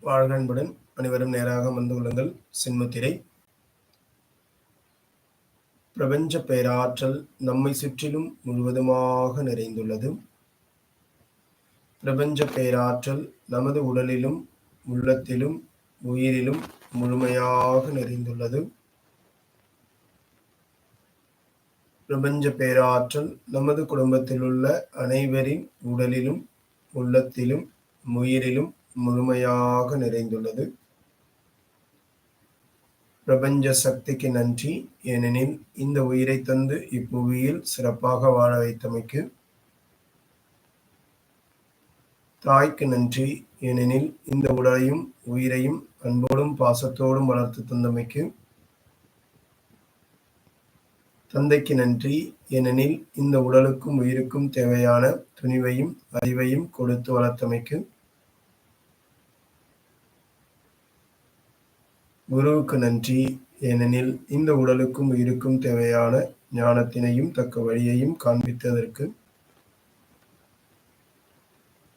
வாழ்க அன்புடன் அனைவரும் நேராக வந்து கொள்ளுங்கள். சின்முத்திரை. பிரபஞ்ச பேராற்றல் நம்மை சுற்றிலும் முழுவதுமாக நிறைந்துள்ளது. பிரபஞ்ச பேராற்றல் நமது உடலிலும் உள்ளத்திலும் உயிரிலும் முழுமையாக நிறைந்துள்ளது. பிரபஞ்ச பேராற்றல் நமது குடும்பத்தில் உள்ள அனைவரின் உடலிலும் உள்ளத்திலும் உயிரிலும் முழுமையாக நிறைந்துள்ளது. பிரபஞ்ச சக்திக்கு நன்றி, ஏனெனில் இந்த உயிரை தந்து இப்புவியில் சிறப்பாக வாழ வைத்தமைக்கு. தாய்க்கு நன்றி, ஏனெனில் இந்த உடலையும் உயிரையும் அன்போடும் பாசத்தோடும் வளர்த்து தந்தமைக்கு. தந்தைக்கு நன்றி, ஏனெனில் இந்த உடலுக்கும் உயிருக்கும் தேவையான துணிவையும் அறிவையும் கொடுத்து வளர்த்தமைக்கு. குருவுக்கு நன்றி, ஏனெனில் இந்த உடலுக்கும் உயிருக்கும் தேவையான ஞானத்தினையும் தக்க வழியையும் காண்பித்ததற்கு.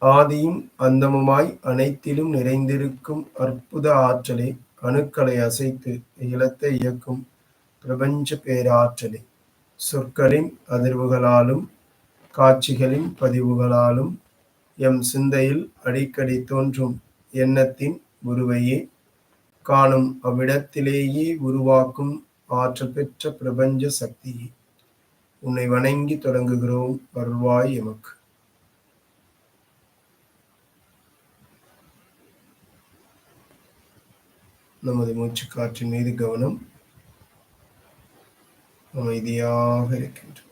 ஆதியும் அந்தமுமாய் அனைத்திலும் நிறைந்திருக்கும் அற்புத ஆற்றலே, அணுக்களை அசைத்து இயலத்தை இயக்கும் பிரபஞ்ச பேராற்றலே, சொற்களின் அதிர்வுகளாலும் காட்சிகளின் பதிவுகளாலும் எம் சிந்தையில் அடிக்கடி தோன்றும் எண்ணத்தின் உருவையே காணும் அவ்விடத்திலேயே உருவாக்கும் ஆற்றல் பெற்ற பிரபஞ்ச சக்தியே, உன்னை வணங்கி தொடங்குகிறோம், அருள்வாய் எமக்கு. நமது மூச்சு காற்றின் மீது கவனம். அமைதியாக இருக்கின்றோம்.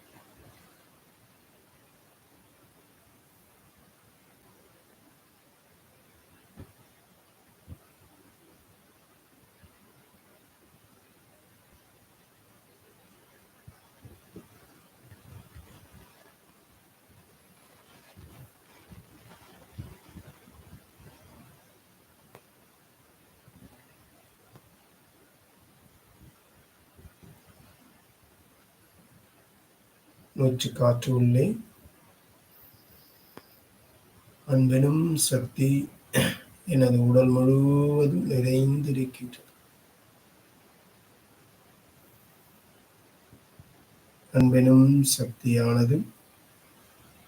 மூச்சு காற்று உள்ளே. அன்பெனும் சக்தி எனது உடல் முழுவதும் நிறைந்திருக்கின்றது. அன்பெனும் சக்தியானது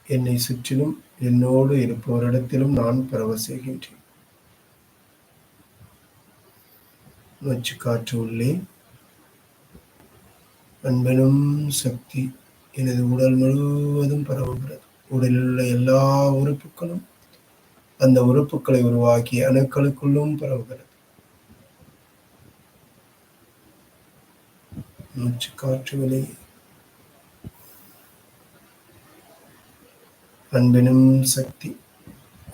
என்னை சுற்றிலும் என்னோடு இருப்பவரிடத்திலும் நான் பரவ செய்கின்றேன். மூச்சு காற்று உள்ளே. அன்பெனும் சக்தி எனது உடல் முழுவதும் பரவுகிறது. உடலில் உள்ள எல்லா உறுப்புகளும் அந்த உறுப்புகளை உருவாக்கிய அணுக்களுக்குள்ளும் பரவுகிறது. மூச்சு காற்று வெளியே. அன்பெனும் சக்தி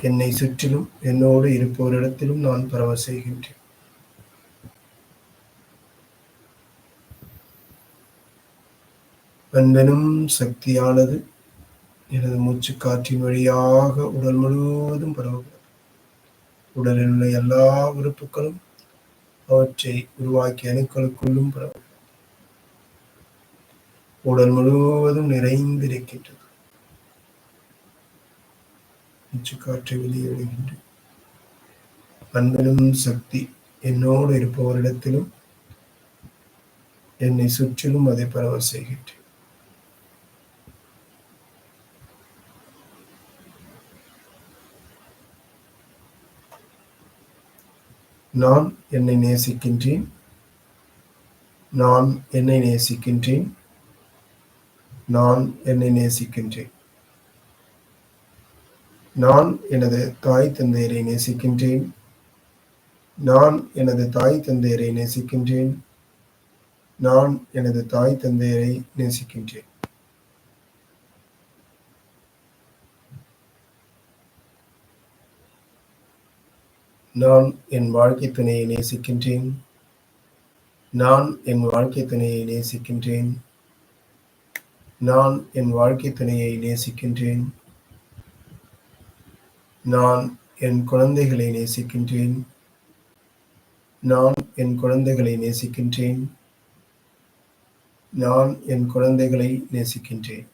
என்னை சுற்றிலும் என்னோடு இருப்பவரிடத்திலும் நான் பரவ செய்கின்றேன். அன்பெனும் சக்தியானது எனது மூச்சு காற்றின் வழியாக உடல் முழுவதும் பரவுகிறது. உடலில் உள்ள எல்லா உறுப்புகளும் அவற்றை உருவாக்கிய அணுக்களுக்குள்ளும் பரவுகிறது. உடல் முழுவதும் நிறைந்திருக்கின்றது. மூச்சு காற்றை வெளியிடுகின்றேன். அன்பெனும் சக்தி என்னோடு இருப்பவரிடத்திலும் என்னை சுற்றிலும் அதை பரவ செய்கின்றேன். நான் என்னை நேசிக்கின்றேன். நான் என்னை நேசிக்கின்றேன். நான் என்னை நேசிக்கின்றேன். நான் எனது தாய் தந்தையரை நேசிக்கின்றேன். நான் எனது தாய் தந்தையரை நேசிக்கின்றேன். நான் எனது தாய் தந்தையரை நேசிக்கின்றேன். நான் என் வாழ்க்கை துணையை நேசிக்கின்றேன். நான் என் வாழ்க்கை துணையை நேசிக்கின்றேன். நான் என் வாழ்க்கை துணையை நேசிக்கின்றேன். நான் என் குழந்தைகளை நேசிக்கின்றேன். நான் என் குழந்தைகளை நேசிக்கின்றேன். நான் என் குழந்தைகளை நேசிக்கின்றேன்.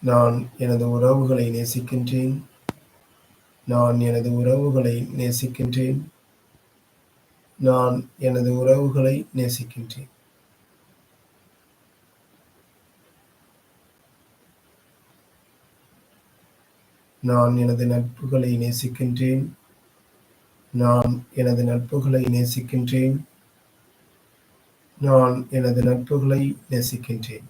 நான் எனது உறவுகளை நேசிக்கின்றேன். நான் எனது உறவுகளை நேசிக்கின்றேன். நான் எனது உறவுகளை நேசிக்கின்றேன். நான் எனது நட்புகளை நேசிக்கின்றேன். நான் எனது நட்புகளை நேசிக்கின்றேன். நான் எனது நட்புகளை நேசிக்கின்றேன்.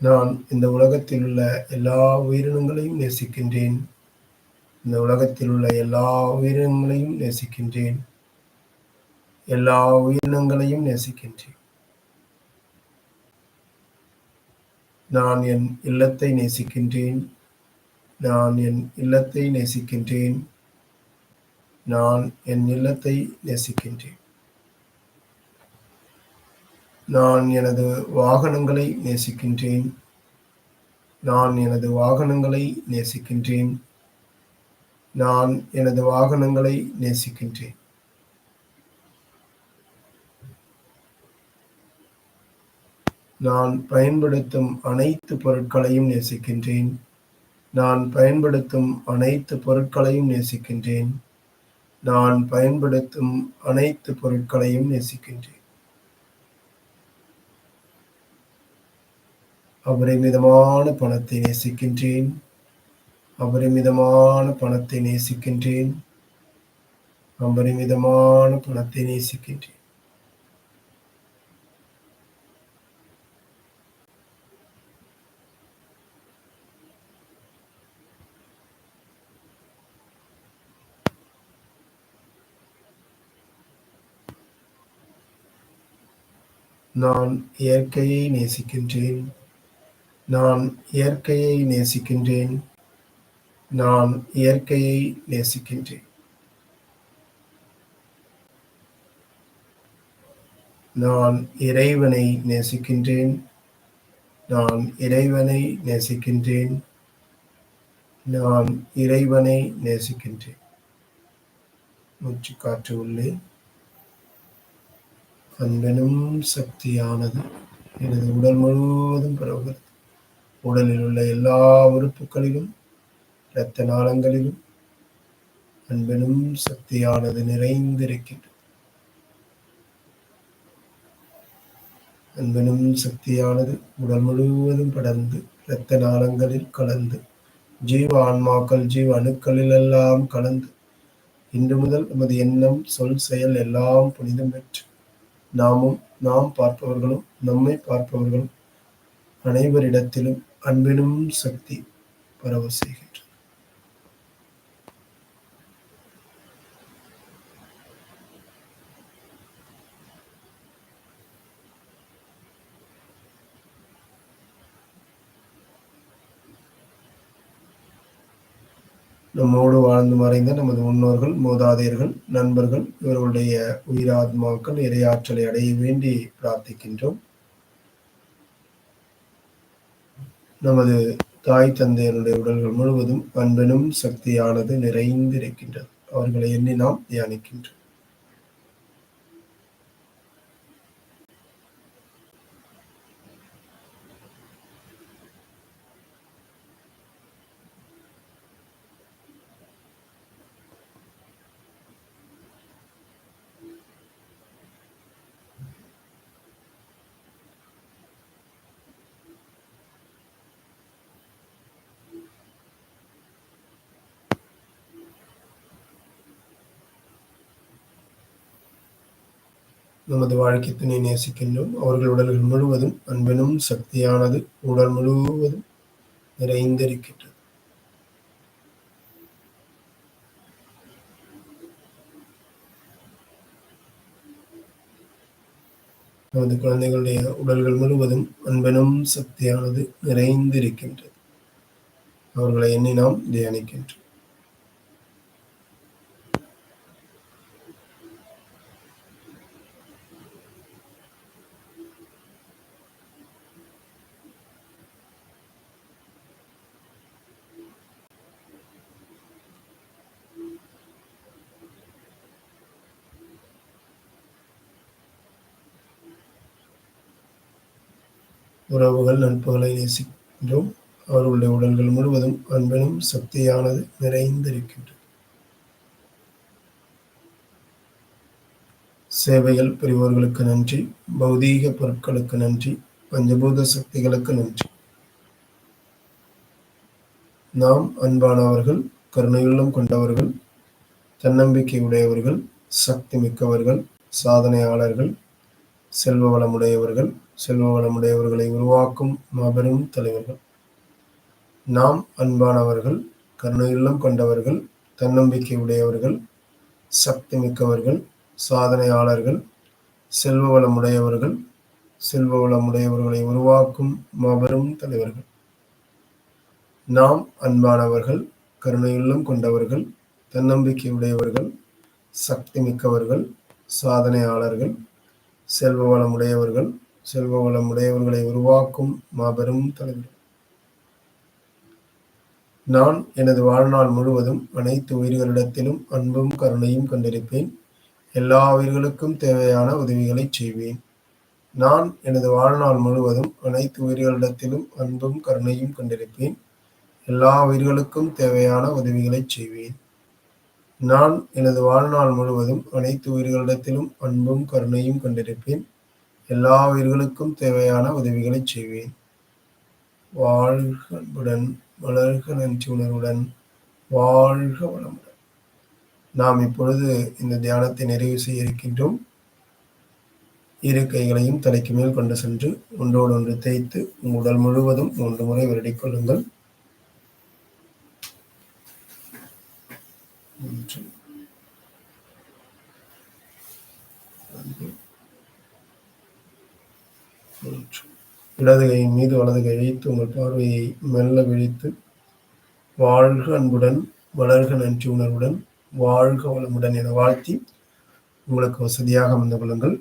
நான் இந்த உலகத்தில் உள்ள எல்லா உயிரினங்களையும் நேசிக்கின்றேன். இந்த உலகத்தில் உள்ள எல்லா உயிரினங்களையும் நேசிக்கின்றேன். எல்லா உயிரினங்களையும் நேசிக்கின்றேன். நான் என் இல்லத்தை நேசிக்கின்றேன். நான் என் இல்லத்தை நேசிக்கின்றேன். நான் என் இல்லத்தை நேசிக்கின்றேன். நான் எனது வாகனங்களை நேசிக்கின்றேன். நான் எனது வாகனங்களை நேசிக்கின்றேன். நான் எனது வாகனங்களை நேசிக்கின்றேன். நான் பயன்படுத்தும் அனைத்து பொருட்களையும் நேசிக்கின்றேன். நான் பயன்படுத்தும் அனைத்து பொருட்களையும் நேசிக்கின்றேன். நான் பயன்படுத்தும் அனைத்து பொருட்களையும் நேசிக்கின்றேன். அபரிமிதமான பணத்தை நேசிக்கின்றேன். அபரிமிதமான பணத்தை நேசிக்கின்றேன். அபரிமிதமான பணத்தை நேசிக்கின்றேன். நான் இயற்கையை நேசிக்கின்றேன். நான் இயற்கையை நேசிக்கின்றேன். நான் இயற்கையை நேசிக்கின்றேன். நான் இறைவனை நேசிக்கின்றேன். நான் இறைவனை நேசிக்கின்றேன். நான் இறைவனை நேசிக்கின்றேன். மூச்சுக்காற்று உள்ளே. அன்பெனும் சக்தியானது எனது உடல் முழுவதும் பரவுகிறது. உடலில் உள்ள எல்லா உறுப்புகளிலும் இரத்த நாளங்களிலும் அன்பெனும் சக்தியானது நிறைந்திருக்கின்றது. அன்பெனும் சக்தியானது உடல் முழுவதும் படர்ந்து இரத்த நாளங்களில் கலந்து ஜீவ ஆன்மாக்கள் ஜீவ அணுக்களில் எல்லாம் கலந்து இன்று முதல் நமது எண்ணம் சொல் செயல் எல்லாம் புனிதம் பெற்று நாமும் நாம் பார்ப்பவர்களும் நம்மை பார்ப்பவர்களும் அனைவரிடத்திலும் அன்பெனும் சக்தி பரவ செய்கின்றது. நம்மோடு வாழ்ந்து மறைந்த நமது முன்னோர்கள், மூதாதையர்கள், நண்பர்கள் இவர்களுடைய உயிராத்மாக்கள் இறையாற்றலை அடைய வேண்டி பிரார்த்திக்கின்றோம். நமது தாய் தந்தையருடைய உடல்கள் முழுவதும் அன்பெனும் சக்தியானது நிறைந்திருக்கின்றது. அவர்களை எண்ணி நாம் தியானிக்கின்றோம். நமது வாழ்க்கை துணை நேசிக்கின்றோம். அவர்கள் உடல்கள் முழுவதும் அன்பெனும் சக்தியானது உடல் முழுவதும் நிறைந்திருக்கின்றது. நமது குழந்தைகளுடைய உடல்கள் முழுவதும் அன்பெனும் சக்தியானது நிறைந்திருக்கின்றது. அவர்களை எண்ணி நாம் தியானிக்கின்றோம். உறவுகள் நட்புகளை நேசிக்கின்றோம். அவர்களுடைய உடல்கள் முழுவதும் அன்பெனும் சக்தியானது நிறைந்திருக்கின்றது. சேவைகள் புரிவோர்களுக்கு நன்றி. பௌதீக பொருட்களுக்கு நன்றி. பஞ்சபூத சக்திகளுக்கு நன்றி. நாம் அன்பானவர்கள், கருணையுள்ளம் கொண்டவர்கள், தன்னம்பிக்கை உடையவர்கள், சக்தி மிக்கவர்கள், சாதனையாளர்கள், செல்வ வளமுடையவர்கள், செல்வ வளமுடையவர்களை உருவாக்கும் மாபெரும் தலைவர்கள். நாம் அன்பானவர்கள், கருணையுள்ளம் கொண்டவர்கள், தன்னம்பிக்கை உடையவர்கள், சக்தி மிக்கவர்கள், சாதனையாளர்கள், செல்வ வளமுடையவர்கள், செல்வ வளமுடையவர்களை உருவாக்கும் மாபெரும் தலைவர்கள். நாம் அன்பானவர்கள், கருணையுள்ளம் கொண்டவர்கள், தன்னம்பிக்கை உடையவர்கள், சக்தி மிக்கவர்கள், சாதனையாளர்கள், செல்வ வளமுடையவர்கள், செல்வ வளமுடையவர்களை உருவாக்கும் மாபெரும் தலைவர்கள். நான் எனது வாழ்நாள் முழுவதும் அனைத்து உயிர்களிடத்திலும் அன்பும் கருணையும் கொண்டிருப்பேன். எல்லா உயிர்களுக்கும் தேவையான உதவிகளை செய்வேன். நான் எனது வாழ்நாள் முழுவதும் அனைத்து உயிர்களிடத்திலும் அன்பும் கருணையும் கொண்டிருப்பேன். எல்லா உயிர்களுக்கும் தேவையான உதவிகளை செய்வேன். நான் எனது வாழ்நாள் முழுவதும் அனைத்து உயிர்களிடத்திலும் அன்பும் கருணையும் கொண்டிருப்பேன். எல்லா உயிர்களுக்கும் தேவையான உதவிகளை செய்வேன். வாழ்க அன்புடன், வளர்க நன்றி உணர்வுடன், வாழ்க வளமுடன். நாம் இப்பொழுது இந்த தியானத்தை நிறைவு செய்ய இருக்கின்றோம். இரு கைகளையும் தலைக்கு மேல் கொண்டு சென்று ஒன்றோடு ஒன்று தேய்த்து உடல் முழுவதும் 3 முறை வருடிக் கொள்ளுங்கள். 3, 4, 3. இடது கையின் மீது வலது கை வைத்து உங்கள் பார்வையை மெல்ல விழித்து வாழ்க அன்புடன், வளர்க நன்றி உணர்வுடன், வாழ்க வளமுடன் என வாழ்த்தி உங்களுக்கு வசதியாக அமர்ந்து கொள்ளுங்கள்.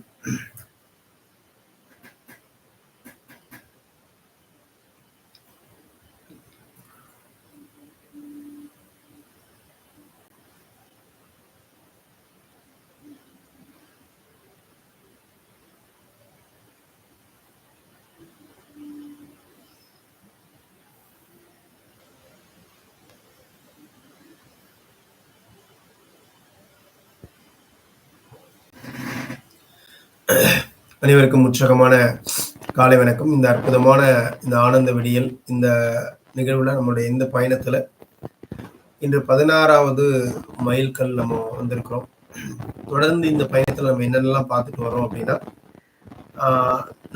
அனைவருக்கும் உற்சாகமான காலை வணக்கம். இந்த அற்புதமான இந்த ஆனந்த விடியல் இந்த நிகழ்வுல நம்மளுடைய இந்த பயணத்துல இன்று 16வது மைல்கல் நம்ம வந்திருக்கிறோம். தொடர்ந்து இந்த பயணத்துல நம்ம என்னென்னலாம் பார்த்துட்டு வரோம் அப்படின்னா,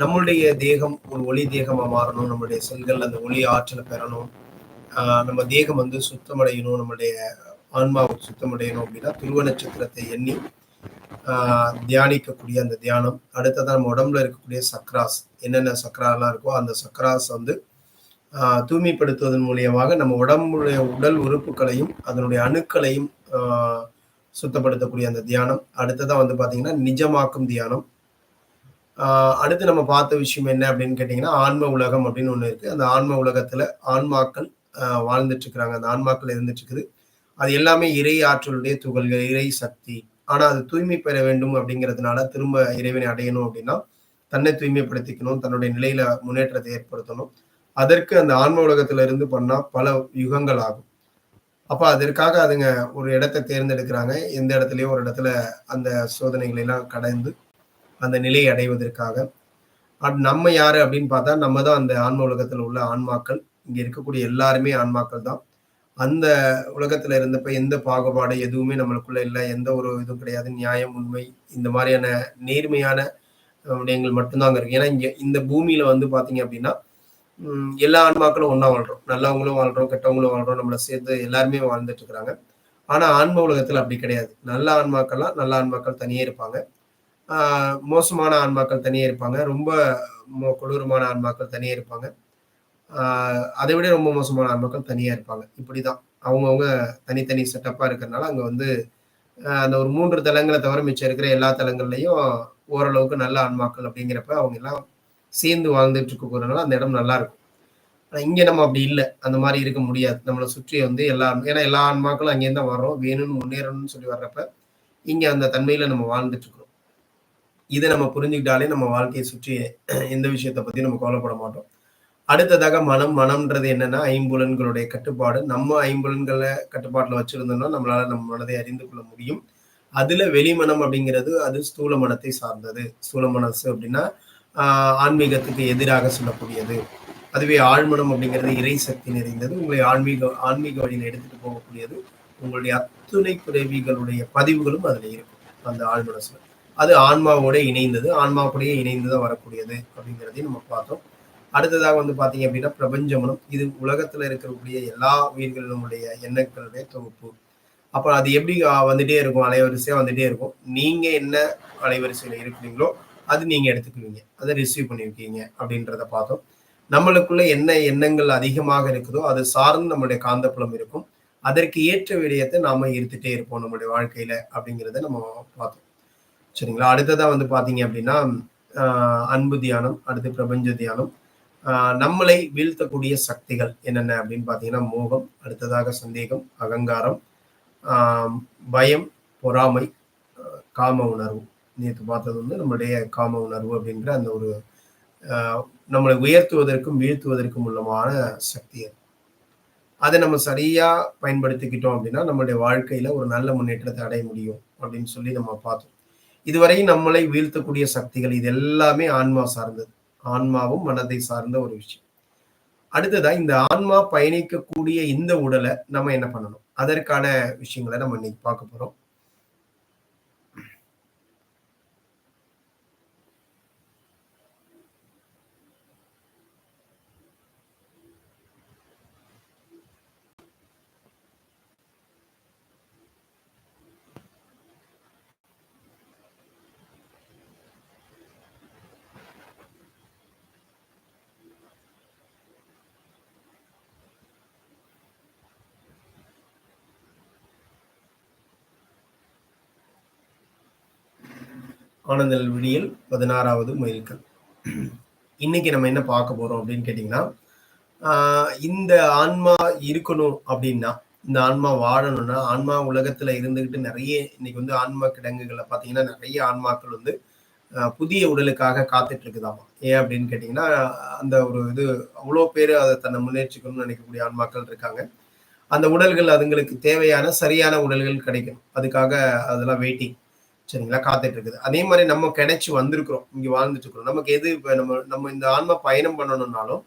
நம்மளுடைய தேகம் ஒரு ஒளி தேகமா மாறணும், நம்மளுடைய செல்கள் அந்த ஒளி ஆற்றலை பெறணும், நம்ம தேகம் வந்து சுத்தமடையணும், நம்மளுடைய ஆன்மாவை சுத்தமடையணும் அப்படின்னா துருவ நட்சத்திரத்தை எண்ணி தியானிக்கக்கூடிய அந்த தியானம். அடுத்ததான் நம்ம உடம்புல இருக்கக்கூடிய சக்ராஸ், என்னென்ன சக்ராலாம் இருக்கோ அந்த சக்ராஸ் வந்து தூய்மைப்படுத்துவதன் மூலியமாக நம்ம உடம்புடைய உடல் உறுப்புகளையும் அதனுடைய அணுக்களையும் சுத்தப்படுத்தக்கூடிய அந்த தியானம். அடுத்ததான் வந்து பாத்தீங்கன்னா நிஜமாக்கும் தியானம். அடுத்து நம்ம பார்த்த விஷயம் என்ன அப்படின்னு கேட்டீங்கன்னா, ஆன்ம உலகம் அப்படின்னு ஒண்ணு இருக்கு. அந்த ஆன்ம உலகத்துல ஆன்மாக்கள் வாழ்ந்துட்டு இருக்கிறாங்க, அந்த ஆன்மாக்கள் இருந்துட்டு இருக்குது. அது எல்லாமே இறை ஆற்றலுடைய துகள்கள், இறை சக்தி. ஆனா அது தூய்மை பெற வேண்டும் அப்படிங்கிறதுனால திரும்ப இறைவனை அடையணும் அப்படின்னா தன்னை தூய்மைப்படுத்திக்கணும், தன்னுடைய நிலையில முன்னேற்றத்தை ஏற்படுத்தணும். அதற்கு அந்த ஆன்ம உலகத்துல இருந்து பண்ணா பல யுகங்கள் ஆகும். அப்ப அதற்காக அதுங்க ஒரு இடத்தை தேர்ந்தெடுக்கிறாங்க. எந்த இடத்துலயோ ஒரு இடத்துல அந்த சோதனைகளை எல்லாம் கடந்து அந்த நிலையை அடைவதற்காக. நம்ம யாரு அப்படின்னு பார்த்தா நம்ம தான் அந்த ஆன்ம உலகத்துல உள்ள ஆன்மாக்கள். இங்க இருக்கக்கூடிய எல்லாருமே ஆன்மாக்கள் தான். அந்த உலகத்துல இருந்தப்ப எந்த பாகுபாடு எதுவுமே நம்மளுக்குள்ள இல்லை, எந்த ஒரு இதுவும் கிடையாது. நியாயம், உண்மை, இந்த மாதிரியான நேர்மையான விடயங்கள் மட்டும்தான் அங்க இருக்கு. ஏன்னா இங்க இந்த பூமியில வந்து பாத்தீங்க அப்படின்னா எல்லா ஆன்மாக்களும் ஒன்னா வாழ்றோம், நல்லவங்களும் வாழ்றோம், கெட்டவங்களும் வாழ்றோம், நம்மளை சேர்த்து எல்லாருமே வாழ்ந்துட்டு இருக்கிறாங்க. ஆனா ஆன்ம உலகத்துல அப்படி கிடையாது. நல்ல ஆன்மாக்கள்லாம் நல்ல ஆன்மாக்கள் தனியே இருப்பாங்க, மோசமான ஆன்மாக்கள் தனியே இருப்பாங்க, ரொம்ப கொடூரமான ஆன்மாக்கள் தனியே இருப்பாங்க, அதை விட ரொம்ப மோசமான ஆன்மாக்கள் தனியா இருப்பாங்க. இப்படிதான் அவங்கவுங்க தனித்தனி செட்டப்பா இருக்கிறதுனால அங்க வந்து அந்த ஒரு 3 தலங்களை தவிர மிச்சம் இருக்கிற எல்லா தலங்கள்லையும் ஓரளவுக்கு நல்ல ஆன்மாக்கள் அப்படிங்கிறப்ப அவங்க எல்லாம் சேர்ந்து வாழ்ந்துட்டு இருக்க போறதுனால அந்த இடம் நல்லா இருக்கும். ஆனா இங்க நம்ம அப்படி இல்லை, அந்த மாதிரி இருக்க முடியாது. நம்மளை சுற்றி வந்து ஏன்னா எல்லா ஆன்மாக்களும் அங்கேருந்து தான் வர்றோம், வேணும்னு முன்னேறணும்னு சொல்லி வர்றப்ப இங்க அந்த தன்மையில நம்ம வாழ்ந்துட்டு இருக்கிறோம். இதை நம்ம புரிஞ்சுக்கிட்டாலே நம்ம வாழ்க்கையை சுற்றி எந்த விஷயத்தை பத்தி நம்ம கவலைப்பட மாட்டோம். அடுத்ததாக மனம்ன்றது என்னன்னா, ஐம்புலன்களுடைய கட்டுப்பாடு. நம்ம ஐம்புலன்களை கட்டுப்பாட்டுல வச்சிருந்தோம்னா, நம்மளால நம்ம மனதை அறிந்து கொள்ள முடியும். அதுல வெளிமனம் அப்படிங்கிறது அது ஸ்தூல மனத்தை சார்ந்தது. ஸ்தூல மனசு அப்படின்னா, ஆன்மீகத்துக்கு எதிராக சொல்லக்கூடியது. அதுவே ஆழ்மனம் அப்படிங்கிறது இறை சக்தி நிறைந்தது. உங்களை ஆன்மீக ஆன்மீக வழியில எடுத்துட்டு போகக்கூடியது. உங்களுடைய அத்துணை பிறவிகளுடைய பதிவுகளும் அதுல இருக்கும். அந்த ஆழ்மனசுல. அது ஆன்மாவோட இணைந்தது. ஆன்மா கூடயே இணைந்து தான் வரக்கூடியது அப்படிங்கிறதையும் நம்ம பார்த்தோம். அடுத்ததாக வந்து பார்த்தீங்க அப்படின்னா, பிரபஞ்ச மனம். இது உலகத்துல இருக்கக்கூடிய எல்லா உயிர்களினுடைய எண்ணங்களுடைய தொகுப்பு. அப்ப அது எப்படி வந்துட்டே இருக்கும், அலைவரிசையா வந்துட்டே இருக்கும். நீங்க என்ன அலைவரிசையில இருக்கிறீங்களோ, அது நீங்க எடுத்துக்குவீங்க. அதை ரிசீவ் பண்ணியிருக்கீங்க அப்படின்றத பார்த்தோம். நம்மளுக்குள்ள என்ன எண்ணங்கள் அதிகமாக இருக்குதோ, அது சார்ந்து நம்முடைய காந்தப்புலம் இருக்கும். அதற்கு ஏற்ற விடயத்தை நாம ஈர்த்துட்டே இருப்போம் நம்முடைய வாழ்க்கையில அப்படிங்கிறத நம்ம பார்த்தோம். சரிங்களா? அடுத்ததா வந்து பார்த்தீங்க அப்படின்னா, அன்பு தியானம், அடுத்து பிரபஞ்ச தியானம். நம்மளை வீழ்த்தக்கூடிய சக்திகள் என்னென்ன அப்படின்னு பார்த்தீங்கன்னா, மோகம், அடுத்ததாக சந்தேகம், அகங்காரம், பயம், பொறாமை, காம உணர்வு. நேற்று பார்த்தது வந்து நம்மளுடைய காம உணர்வு அப்படின்ற அந்த ஒரு நம்மளை உயர்த்துவதற்கும் வீழ்த்துவதற்கும் உள்ளமான சக்தி அது. அதை நம்ம சரியா பயன்படுத்திக்கிட்டோம் அப்படின்னா நம்மளுடைய வாழ்க்கையில ஒரு நல்ல முன்னேற்றத்தை அடைய முடியும் அப்படின்னு சொல்லி நம்ம பார்த்தோம். இதுவரையும் நம்மளை வீழ்த்தக்கூடிய சக்திகள் இது எல்லாமே ஆன்மா சார்ந்தது. ஆன்மாவும் மனதை சார்ந்த ஒரு விஷயம். அடுத்ததா இந்த ஆன்மா பயணிக்கக்கூடிய இந்த உடலை நம்ம என்ன பண்ணணும்? அதற்கான விஷயங்களை நம்ம இன்னைக்கு பார்க்க போறோம். ஆனந்தல் விடியல் 16வது மைல்கல். இன்னைக்கு நம்ம என்ன பார்க்க போறோம் அப்படின்னு கேட்டீங்கன்னா, இந்த ஆன்மா இருக்கணும் அப்படின்னா, இந்த ஆன்மா வாழணும்னா, ஆன்மா உலகத்துல இருந்துகிட்டு நிறைய இன்னைக்கு வந்து ஆன்மா கிடங்குகள்ல பார்த்தீங்கன்னா, நிறைய ஆன்மாக்கள் வந்து புதிய உடலுக்காக காத்துட்டு இருக்குதாமா. ஏன் அப்படின்னு கேட்டீங்கன்னா, அந்த ஒரு இது அவ்வளோ பேரு அதை தன்னை முன்னேற்றிக்கணும்னு நினைக்கக்கூடிய ஆன்மாக்கள் இருக்காங்க. அந்த உடல்கள் அதுங்களுக்கு தேவையான சரியான உடல்கள் கிடைக்கணும். அதுக்காக அதெல்லாம் வெயிட்டிங். சரிங்களா? காத்துட்டு இருக்குது. அதே மாதிரி நம்ம கிடைச்சு வந்திருக்கிறோம். இங்க வாழ்ந்துட்டு இருக்கிறோம். நமக்கு எது இப்ப நம்ம நம்ம இந்த ஆன்மா பயணம் பண்ணணும்னாலும்,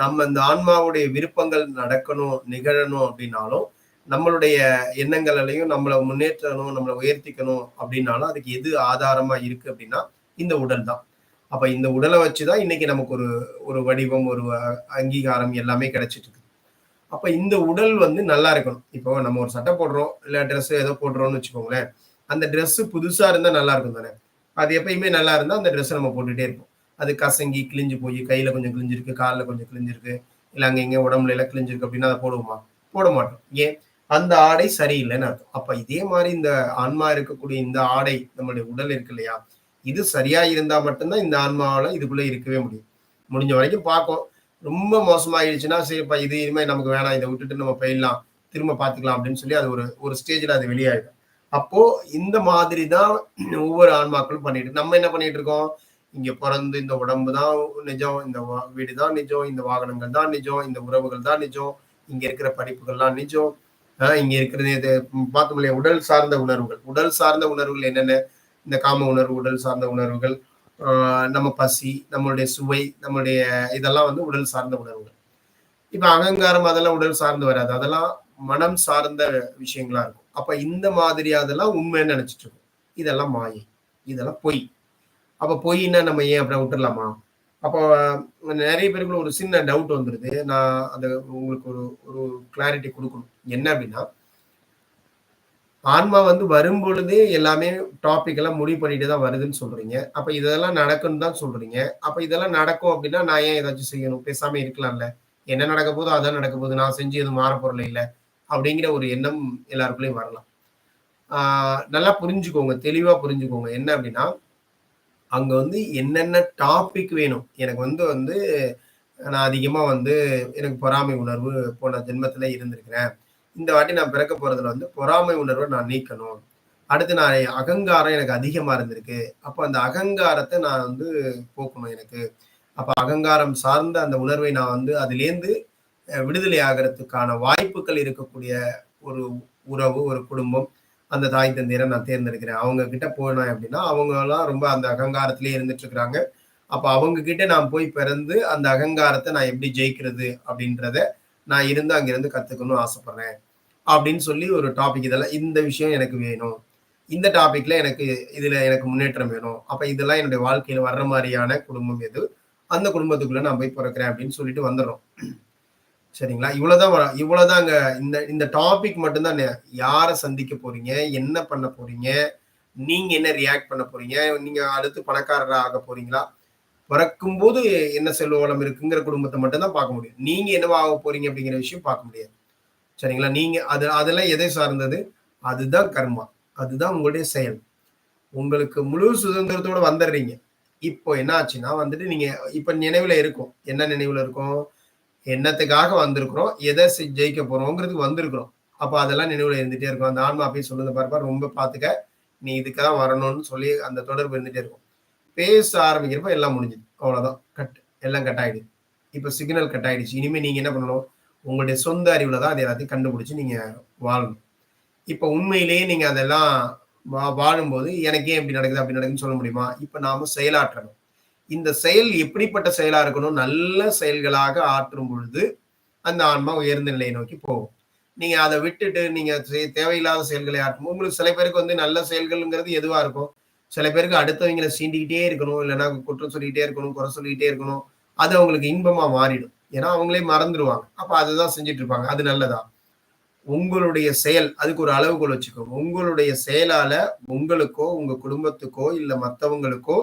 நம்ம இந்த ஆன்மாவுடைய விருப்பங்கள் நடக்கணும், நிகழணும் அப்படின்னாலும், நம்மளுடைய எண்ணங்களையும் நம்மள முன்னேற்றணும், நம்மள உயர்த்திக்கணும் அப்படின்னாலும், அதுக்கு எது ஆதாரமா இருக்கு அப்படின்னா, இந்த உடல் தான். அப்ப இந்த உடலை வச்சுதான் இன்னைக்கு நமக்கு ஒரு ஒரு வடிவம், ஒரு அங்கீகாரம் எல்லாமே கிடைச்சிட்டு இருக்கு. அப்ப இந்த உடல் வந்து நல்லா இருக்கணும். இப்போ நம்ம ஒரு சட்டை போடுறோம், இல்ல ட்ரெஸ் ஏதோ போடுறோம்னு வச்சுக்கோங்களேன். அந்த ட்ரெஸ் புதுசா இருந்தா நல்லா இருக்கும் தானே! அது எப்பயுமே நல்லா இருந்தா அந்த ட்ரெஸ்ஸ நம்ம போட்டுட்டே இருப்போம். அது கசங்கி, கிழிஞ்சு போய் கையில கொஞ்சம் கிழிஞ்சிருக்கு, கால்ல கொஞ்சம் கிழிஞ்சிருக்கு, இல்ல அங்க இங்க உடம்புல எல்லாம் கிழிஞ்சிருக்கு அப்டின்னா அத போடுவோமா? போட மாட்டோம். ஏன்? அந்த ஆடை சரியில்லன்னு அர்த்தம். அப்ப இதே மாரி இந்த ஆன்மா இருக்கக்கூடிய இந்த ஆடை, நம்முடைய உடல் இருக்கு இல்லையா? இது சரியா இருந்தா மட்டும் தான் இந்த ஆன்மாவால இதுக்குள்ள இருக்கவே முடியும். முடிஞ்ச வரைக்கும் பார்க்கும். ரொம்ப மோசமாயிடுச்சுன்னா, சரிப்பா இது இனிமே நமக்கு வேணாம். இத விட்டுட்டு நம்ம போயிடலாம். திரும்ப பார்த்துக்கலாம் அப்படின்னு சொல்லி அது ஒரு ஒரு ஸ்டேஜ்ல அது வெளியாயிடும். அப்போ இந்த மாதிரி தான் ஒவ்வொரு ஆன்மாக்களும் பண்ணிட்டு நம்ம என்ன பண்ணிட்டு இருக்கோம்? இங்க பொறந்து இந்த உடம்பு தான் நிஜம், இந்த வீடு தான் நிஜம், இந்த வாகனங்கள் தான் நிஜம், இந்த உறவுகள் தான் நிஜம், இங்க இருக்கிற படிப்புகள்லாம் நிஜம். இங்க இருக்கிறது இது பார்த்தோம் இல்லையா? உடல் சார்ந்த உணர்வுகள். உடல் சார்ந்த உணர்வுகள் என்னென்ன? இந்த காம உணர்வு, உடல் சார்ந்த உணர்வுகள், நம்ம பசி, நம்மளுடைய சுவை, நம்மளுடைய இதெல்லாம் வந்து உடல் சார்ந்த உணர்வுகள். இப்ப அகங்காரம் அதெல்லாம் உடல் சார்ந்து வராது. அதெல்லாம் மனம் சார்ந்த விஷயங்களா இருக்கும். அப்ப இந்த மாதிரி அதெல்லாம் உண்மைன்னு நினைச்சிட்டு இருக்கோம். இதெல்லாம் மாயை. இதெல்லாம் பொய். அப்ப பொய்ன்னா நம்ம ஏன் அப்படியே விட்டுறலாமா? அப்போ நெறைய பேருக்குள்ள ஒரு சின்ன டவுட் வந்துருது. நான் அத உங்களுக்கு ஒரு ஒரு கிளாரிட்டி குடுக்கணும். என்ன அப்படின்னா, ஆன்மா வந்து வரும்பொழுதே எல்லாமே டாபிக் எல்லாம் முடிவு பண்ணிட்டு தான் வருதுன்னு சொல்றீங்க. அப்ப இதெல்லாம் நடக்குன்னு தான் சொல்றீங்க. அப்ப இதெல்லாம் நடக்கும் அப்படின்னா, நான் ஏன் ஏதாச்சும் செய்யணும்? பேசாம இருக்கலாம்ல. என்ன நடக்க போதோ அதான் நடக்க போகுது. நான் செஞ்சு எதுவும் மாறப்போறல இல்ல. அப்படிங்கிற ஒரு எண்ணம் எல்லாருக்குள்ளயும் வரலாம். ஆ நல்லா புரிஞ்சுக்கோங்க. தெளிவா புரிஞ்சுக்கோங்க. என்ன அப்படின்னா, அங்க வந்து என்னென்ன டாபிக் வேணும். எனக்கு வந்து வந்து நான் அதிகமா வந்து எனக்கு பொறாமை உணர்வு போன ஜென்மத்தில இருந்திருக்கிறேன். இந்த வாட்டி நான் பிறக்க போறதுல வந்து பொறாமை உணர்வ நான் நீக்கணும். அடுத்து நான் அகங்காரம் எனக்கு அதிகமா இருந்திருக்கு. அப்ப அந்த அகங்காரத்த நான் வந்து போக்கணும் எனக்கு. அப்ப அகங்காரம் சார்ந்த அந்த உணர்வை நான் வந்து அதிலேருந்து விடுதலை ஆகறதுக்கான வாய்ப்புகள் இருக்கக்கூடிய ஒரு உறவு, ஒரு குடும்பம், அந்த தாய் தந்தையரை நான் தேர்ந்தெடுக்கிறேன். அவங்க கிட்ட போனேன் அப்படின்னா, அவங்கலாம் ரொம்ப அந்த அகங்காரத்திலேயே இருந்துட்டு இருக்கிறாங்க. அப்ப அவங்க கிட்ட நான் போய் பிறந்து அந்த அகங்காரத்த நான் எப்படி ஜெயிக்கிறது அப்படின்றத நான் இருந்து அங்கிருந்து கத்துக்கணும்னு ஆசைப்படுறேன். அப்படின்னு சொல்லி ஒரு டாபிக் இதெல்லாம் இந்த விஷயம் எனக்கு வேணும். இந்த டாபிக்ல எனக்கு இதுல எனக்கு முன்னேற்றம் வேணும். அப்ப இதெல்லாம் என்னுடைய வாழ்க்கையில வர்ற மாரியான குடும்பம் எது? அந்த குடும்பத்துக்குள்ள நான் போய் பொறக்கிறேன் அப்படின்னு சொல்லிட்டு வந்துர்றோம். சரிங்களா? இவ்வளவுதாங்க. இந்த இந்த டாபிக் மட்டும் தான் யார சந்திக்க போறீங்க? என்ன பண்ண போறீங்க? நீங்க என்ன ரியாக்ட் பண்ண போறீங்க? நீங்க அடுத்து பணக்காரரா ஆக போறீங்களா? பிறக்கும்போது என்ன செல்வ வளம் இருக்குங்கிற குடும்பத்த மட்டும் தான் பார்க்க முடியும். நீங்க என்னவா ஆக போறீங்க அப்படிங்கிற விஷயம் பார்க்க முடியாது. சரிங்களா? நீங்க அதெல்லாம் எதை சார்ந்தது? அதுதான் கர்மா. அதுதான் உங்களுடைய செயல். உங்களுக்கு முழு சுதந்திரத்தோட வந்துடுறீங்க. இப்போ என்ன ஆச்சுன்னா வந்துட்டு நீங்க இப்ப நினைவுல இருக்கும். என்ன நினைவுல இருக்கும்? என்னத்துக்காக வந்திருக்கிறோம்? எத ஜெயிக்க போறோம்ங்கிறதுக்கு வந்திருக்கிறோம். அப்ப அதெல்லாம் நினைவுல இருந்துட்டே இருக்கும். அந்த ஆன்மா அப்பயே சொல்லுது பாருப்பா, ரொம்ப பார்த்துக்க. நீ இதுக்கு தான் வரணும்னு சொல்லி அந்த தொடர்பு இருந்துட்டே இருக்கும். பேச ஆரம்பிக்கிறப்ப எல்லாம் முடிஞ்சுது. அவ்வளோதான். எல்லாம் கட் ஆயிடுது. இப்ப சிக்னல் கட் ஆயிடுச்சு. இனிமே நீங்க என்ன பண்ணணும்? உங்களுடைய சொந்த அறிவுல தான் அது எல்லாத்தையும் கண்டுபிடிச்சு நீங்க வாழணும். இப்ப உண்மையிலேயே நீங்க அதெல்லாம் வாழும்போது எனக்கு ஏன் இப்படி நடக்குது அப்படி நடக்குதுன்னு சொல்ல முடியுமா? இப்ப நாம செயலாற்றணும். இந்த செயல் எப்படிப்பட்ட செயலா இருக்கணும்? நல்ல செயல்களாக ஆற்றும் பொழுது அந்த ஆன்மா உயர்ந்த நிலையை நோக்கி போகும். நீங்க அதை விட்டுட்டு நீங்க தேவையில்லாத செயல்களை ஆற்றும் உங்களுக்கு சில பேருக்கு வந்து நல்ல செயல்கள்ங்கிறது எதுவா இருக்கும்? சில பேருக்கு அடுத்தவங்களை சீண்டிக்கிட்டே இருக்கணும், இல்லைன்னா குற்றம் சொல்லிக்கிட்டே இருக்கணும், குறை சொல்லிக்கிட்டே இருக்கணும். அது அவங்களுக்கு இன்பமா மாறிடும். ஏன்னா அவங்களே மறந்துடுவாங்க. அப்ப அதுதான் செஞ்சுட்டு இருப்பாங்க. அது நல்லதா? உங்களுடைய செயல் அதுக்கு ஒரு அளவுகோல் வச்சுக்கோங்க. உங்களுடைய செயலால உங்களுக்கோ, உங்க குடும்பத்துக்கோ, இல்ல மத்தவங்களுக்கோ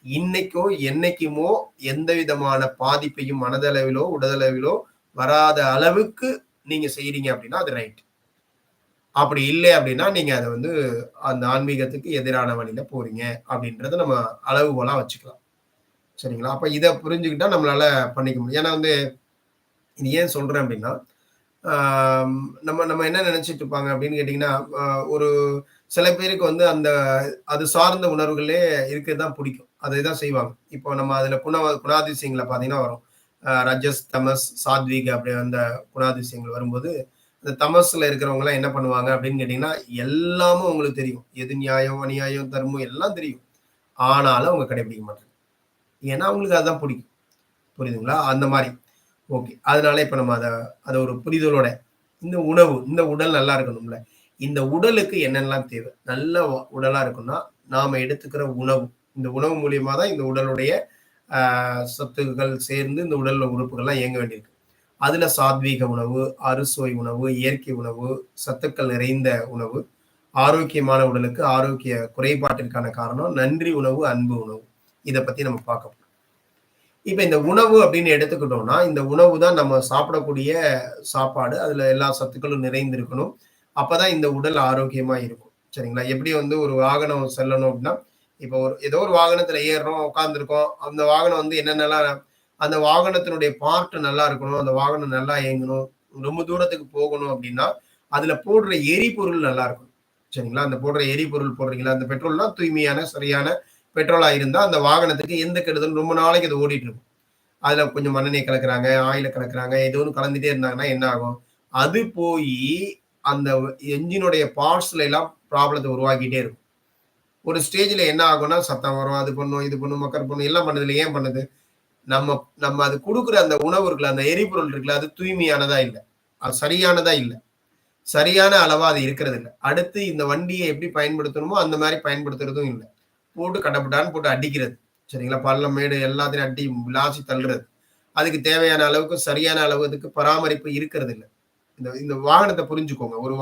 இன்னைக்கோ, என்னைக்குமோ எந்த விதமான பாதிப்பையும் மனதளவிலோ, உடலளவிலோ வராத அளவுக்கு நீங்க செய்றீங்க அப்படின்னா, அது ரைட். அப்படி இல்லை அப்படின்னா, நீங்க அத வந்து அந்த ஆன்மீகத்துக்கு எதிரான வழியில போறீங்க அப்படின்றத நம்ம அளவுகோலா வச்சுக்கலாம். சரிங்களா? அப்ப இத புரிஞ்சுக்கிட்டா நம்மளால பண்ணிக்க முடியும். ஏன்னா வந்து இது ஏன் சொல்றேன் அப்படின்னா, நம்ம நம்ம என்ன நினைச்சிட்டு இருப்பாங்க அப்படின்னு கேட்டீங்கன்னா, ஒரு சில பேருக்கு வந்து அந்த அது சார்ந்த உணர்வுகளே இருக்கிறது தான் பிடிக்கும். அதை தான் செய்வாங்க. இப்போ நம்ம அதுல குணாதிசயங்கள பார்த்தீங்கன்னா வரும். ரஜஸ், தமஸ், சாத்விக் அப்படி அந்த குணாதிசயங்கள் வரும்போது, அந்த தமஸ்ல இருக்கிறவங்கலாம் என்ன பண்ணுவாங்க அப்படின்னு கேட்டீங்கன்னா, எல்லாமும் அவங்களுக்கு தெரியும். எது நியாயம், அநியாயம், தர்மம் எல்லாம் தெரியும். ஆனாலும் அவங்க கடைபிடிக்க மாட்டாங்க. ஏன்னா அவங்களுக்கு அதுதான் பிடிக்கும். புரியுதுங்களா? அந்த மாரி. ஓகே. அதனால இப்ப நம்ம அத ஒரு புரிதலோட இந்த உணவு, இந்த உடல் நல்லா இருக்கணும்ல. இந்த உடலுக்கு என்னென்னலாம் தேவை? நல்ல உடலா இருக்கணும்னா, நாம எடுத்துக்கிற உணவு. இந்த உணவு மூலியமா தான் இந்த உடலுடைய சத்துக்கள் சேர்ந்து இந்த உடல் உறுப்புகள்லாம் இயங்க வேண்டியிருக்கு. அதுல சாத்வீக உணவு, அறுசுவை உணவு, இயற்கை உணவு, சத்துக்கள் நிறைந்த உணவு, ஆரோக்கியமான உடலுக்கு ஆரோக்கிய குறைபாட்டிற்கான காரணம் நன்றி உணவு, அன்பு உணவு. இத பத்தி நம்ம பார்க்க போறோம். இப்ப இந்த உணவு அப்படின்னு எடுத்துக்கிட்டோம்னா, இந்த உணவு தான் நம்ம சாப்பிடக்கூடிய சாப்பாடு. அதுல எல்லா சத்துக்களும் நிறைந்திருக்கணும். அப்பதான் இந்த உடல் ஆரோக்கியமா இருக்கும். சரிங்களா? எப்படி வந்து ஒரு வாகனம் செல்லணும் அப்படின்னா, இப்போ ஏதோ ஒரு வாகனத்துல ஏறுறோம், உட்கார்ந்துருக்கோம். அந்த வாகனம் வந்து என்னென்னலாம் அந்த வாகனத்தினுடைய பார்ட் நல்லா இருக்கணும். அந்த வாகனம் நல்லா இயங்கணும். ரொம்ப தூரத்துக்கு போகணும் அப்படின்னா, அதுல போடுற எரிபொருள் நல்லா இருக்கணும். சரிங்களா? அந்த போடுற எரிபொருள் போடுறீங்களா, அந்த பெட்ரோல்னா தூய்மையான, சரியான பெட்ரோலா இருந்தா அந்த வாகனத்துக்கு எந்த கெடுதலும் ரொம்ப நாளைக்கு அது ஓடிட்டு இருக்கும். அதுல கொஞ்சம் மண்ணெண்ணெய் கலக்குறாங்க, ஆயில கலக்குறாங்க, ஏதோ ஒண்ணு கலந்துட்டே இருந்தாங்கன்னா என்ன ஆகும்? அது போயி அந்த என்ஜினுடைய பார்ட்ஸ்ல எல்லாம் ப்ராப்ளத்த உருவாக்கிட்டே இருக்கும். ஒரு ஸ்டேஜ்ல என்ன ஆகும்னா சத்தம் வரும், அது பண்ணும், இது பண்ணும், மக்கர் பண்ணும், எல்லாம் பண்ணுதுல்ல. ஏன் பண்ணுது? நம்ம நம்ம அது குடுக்குற அந்த உணவு இருக்குல்ல, அந்த எரிபொருள் இருக்குல்ல, அது தூய்மையானதா இல்ல. அது சரியானதா இல்ல. சரியான அளவா அது இருக்கிறது இல்ல. அடுத்து இந்த வண்டிய எப்படி பயன்படுத்தணுமோ அந்த மாரி பயன்படுத்துறதும் இல்ல. போட்டு கடபடான்னு போட்டு அடிக்கிறது. சரிங்களா? பள்ளம், மேடு எல்லாத்தையும் அடி விளாசி தள்ளுறது. அதுக்கு தேவையான அளவுக்கு சரியான அளவுக்கு பராமரிப்பு இருக்கிறது இல்ல. இந்த இந்த வாகனத்த புரிஞ்சுக்கோங்க. ஒரு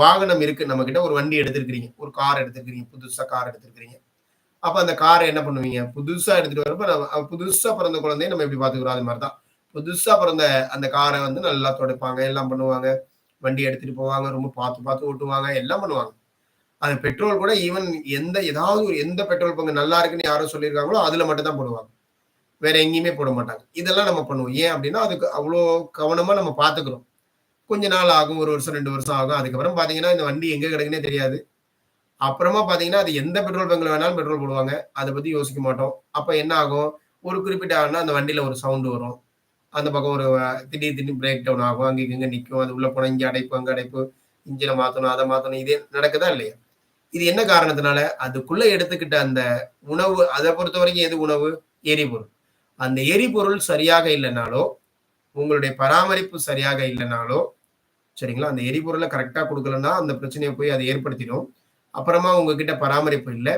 வாகனம் இருக்கு. நம்மகிட்ட ஒரு வண்டி எடுத்திருக்கிறீங்க. ஒரு கார் எடுத்திருக்கிறீங்க. புதுசா கார் எடுத்திருக்கிறீங்க. அப்ப அந்த கார என்ன பண்ணுவீங்க? புதுசா எடுத்துட்டு வரப்ப புதுசா பிறந்த குழந்தைய நம்ம எப்படி பார்த்துக்கிறோம்? அது மாரி தான். புதுசா பிறந்த அந்த கார வந்து நல்லா துடைப்பாங்க, எல்லாம் பண்ணுவாங்க. வண்டி எடுத்துட்டு போவாங்க. ரொம்ப பார்த்து பார்த்து ஓட்டுவாங்க. எல்லாம் பண்ணுவாங்க. அது பெட்ரோல் கூட ஈவன் ஏதாவது ஒரு எந்த பெட்ரோல் பங்க் நல்லா இருக்குன்னு யாரோ சொல்லியிருக்காங்களோ, அதுல மட்டும் தான் போடுவாங்க. வேற எங்கேயுமே போட மாட்டாங்க. இதெல்லாம் நம்ம பண்ணுவோம். ஏன் அப்டின்னா, அதுக்கு அவ்ளோ கவனமா நம்ம பார்த்துக்கிறோம். கொஞ்ச நாள் ஆகும். 1 வருஷம், 2 வருஷம் ஆகும். அதுக்கப்புறம் பார்த்தீங்கன்னா, இந்த வண்டி எங்க கிடக்குன்னே தெரியாது. அப்புறமா பாத்தீங்கன்னா அது எந்த பெட்ரோல் பங்க்ல வேணாலும் பெட்ரோல் போடுவாங்க. அதை பத்தி யோசிக்க மாட்டோம். அப்ப என்ன ஆகும், ஒரு குறிப்பிட்ட ஆனா அந்த வண்டியில ஒரு சவுண்ட் வரும். அந்த பக்கம் ஒரு திடீர்னு பிரேக் டவுன் ஆகும். அங்க இங்க நிக்கும். அது உள்ள போனா இங்க அடைப்பு, அங்க அடைப்பு. இன்ஜின மாத்தணும், அதை மாத்தணும். இது நடக்குதா இல்லையா? இது என்ன காரணத்தினால? அதுக்குள்ள எடுத்துக்கிட்ட அந்த உணவு, அதை பொறுத்தவரைக்கும் எது உணவு? எரிபொருள். அந்த எரிபொருள் சரியாக இல்லைனாலோ, உங்களுடைய பராமரிப்பு சரியாக இல்லைனாலோ, சரிங்களா? அந்த எரிபொருளை கரெக்ட்டா குடுக்கலன்னா, அந்த பிரச்சனைய போய் அது ஏற்படுத்திடும். அப்புறமா உங்ககிட்ட பராமரிப்பு இல்ல.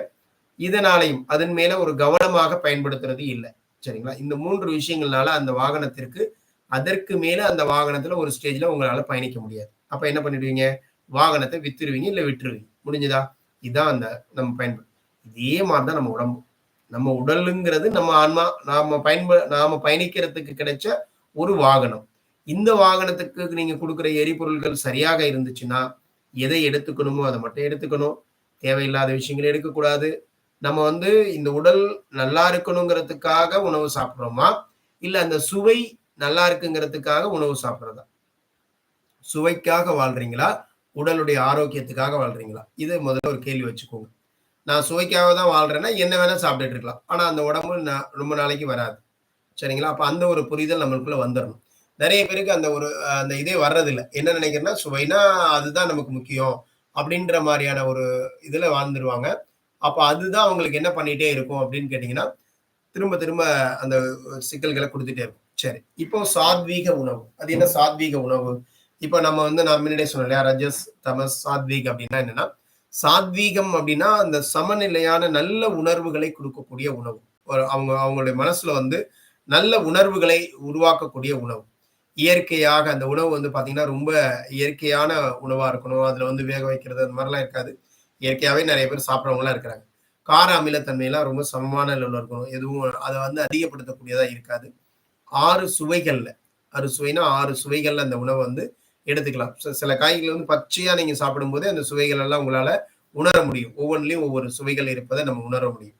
இதனாலயும் அதன் மேல ஒரு கவனமாக பயன்படுத்துறது இல்ல. சரிங்களா? இந்த 3 விஷயங்கள்னால அந்த வாகனத்திற்கு அதற்கு மேல அந்த வாகனத்துல ஒரு ஸ்டேஜ்ல உங்களால பயணிக்க முடியாது. அப்ப என்ன பண்ணிடுவீங்க? வாகனத்த வித்துருவீங்க, இல்ல விட்டுருவீங்க. முடிஞ்சதா? இதான் அந்த நம்ம இதே மாரி தான் நம்ம உடம்பு. நம்ம உடலுங்கிறது நம்ம ஆன்மா, நாம பயணிக்கிறதுக்கு கிடைச்ச ஒரு வாகனம். இந்த வாகனத்துக்கு நீங்க குடுக்குற எரிபொருள்கள் சரியாக இருந்துச்சுன்னா, எதை எடுத்துக்கணுமோ அத மட்டும் எடுத்துக்கணும். தேவையில்லாத விஷயங்கள எடுக்கக்கூடாது. நம்ம வந்து இந்த உடல் நல்லா இருக்கணுங்கிறதுக்காக உணவு சாப்பிடுறோமா? இல்ல அந்த சுவை நல்லா இருக்குங்கிறதுக்காக உணவு சாப்பிடுறதா? சுவைக்காக வாழ்றீங்களா? உடலுடைய ஆரோக்கியத்துக்காக வாழ்றீங்களா? இது முதல்ல ஒரு கேள்வி வச்சுக்கோங்க. நான் சுவைக்காக தான் வாழ்றேன்னா, என்ன வேணா சாப்பிட்டுட்டு இருக்கலாம். ஆனா அந்த உடம்பு ரொம்ப நாளைக்கு வராது. சரிங்களா? அப்ப அந்த ஒரு புரிதல் நம்மளுக்குள்ள வந்துரணும். நெறைய பேருக்கு அந்த ஒரு அந்த இதே வர்றதில்ல. என்ன நெனைக்கிறேன்னா, சுவைனா அதுதான் நமக்கு முக்கியம். அப்படின்ற மாரியான ஒரு இதுல வாழ்ந்துருவாங்க. அப்ப அதுதான் அவங்களுக்கு என்ன பண்ணிட்டே இருக்கும் அப்படின்னு கேட்டீங்கன்னா, திரும்ப திரும்ப அந்த சிக்கல்கள குடுத்துட்டே இருக்கும். சரி. இப்போ சாத்வீக உணவு. அது என்ன சாத்வீக உணவு? இப்ப நம்ம வந்து நான் முன்னாடியே சொன்னேன் இல்லையா? ரஜஸ், தமஸ், சாத்வீக் அப்படின்னா என்னன்னா, சாத்வீகம் அப்படின்னா அந்த சமநிலையான நல்ல உணர்வுகளை குடுக்கக்கூடிய உணவு. அவங்களுடைய மனசுல வந்து நல்ல உணர்வுகளை உருவாக்கக்கூடிய உணவு. இயற்கையாக அந்த உணவு வந்து பார்த்தீங்கன்னா, ரொம்ப இயற்கையான உணவா இருக்கணும். அதுல வந்து வேக வைக்கிறது அந்த மாரிலாம் இருக்காது. இயற்கையாவே நெறைய பேர் சாப்பிடுறவங்கலாம் இருக்கிறாங்க. கார அமிலத்தன்மைலாம் ரொம்ப சமமான லெவல்ல இருக்கணும். எதுவும் அத வந்து அதிகப்படுத்தக்கூடியதா இருக்காது. 6 சுவைகள்ல 6 சுவைனா 6 சுவைகள்ல அந்த உணவ வந்து எடுத்துக்கலாம். சில காய்கறிகள் வந்து பச்சையா நீங்க சாப்பிடும்போதே அந்த சுவைகள் எல்லாம் உங்களால உணர முடியும். ஒவ்வொன்லயும் ஒவ்வொரு சுவைகள் இருப்பத நம்ம உணர முடியும்.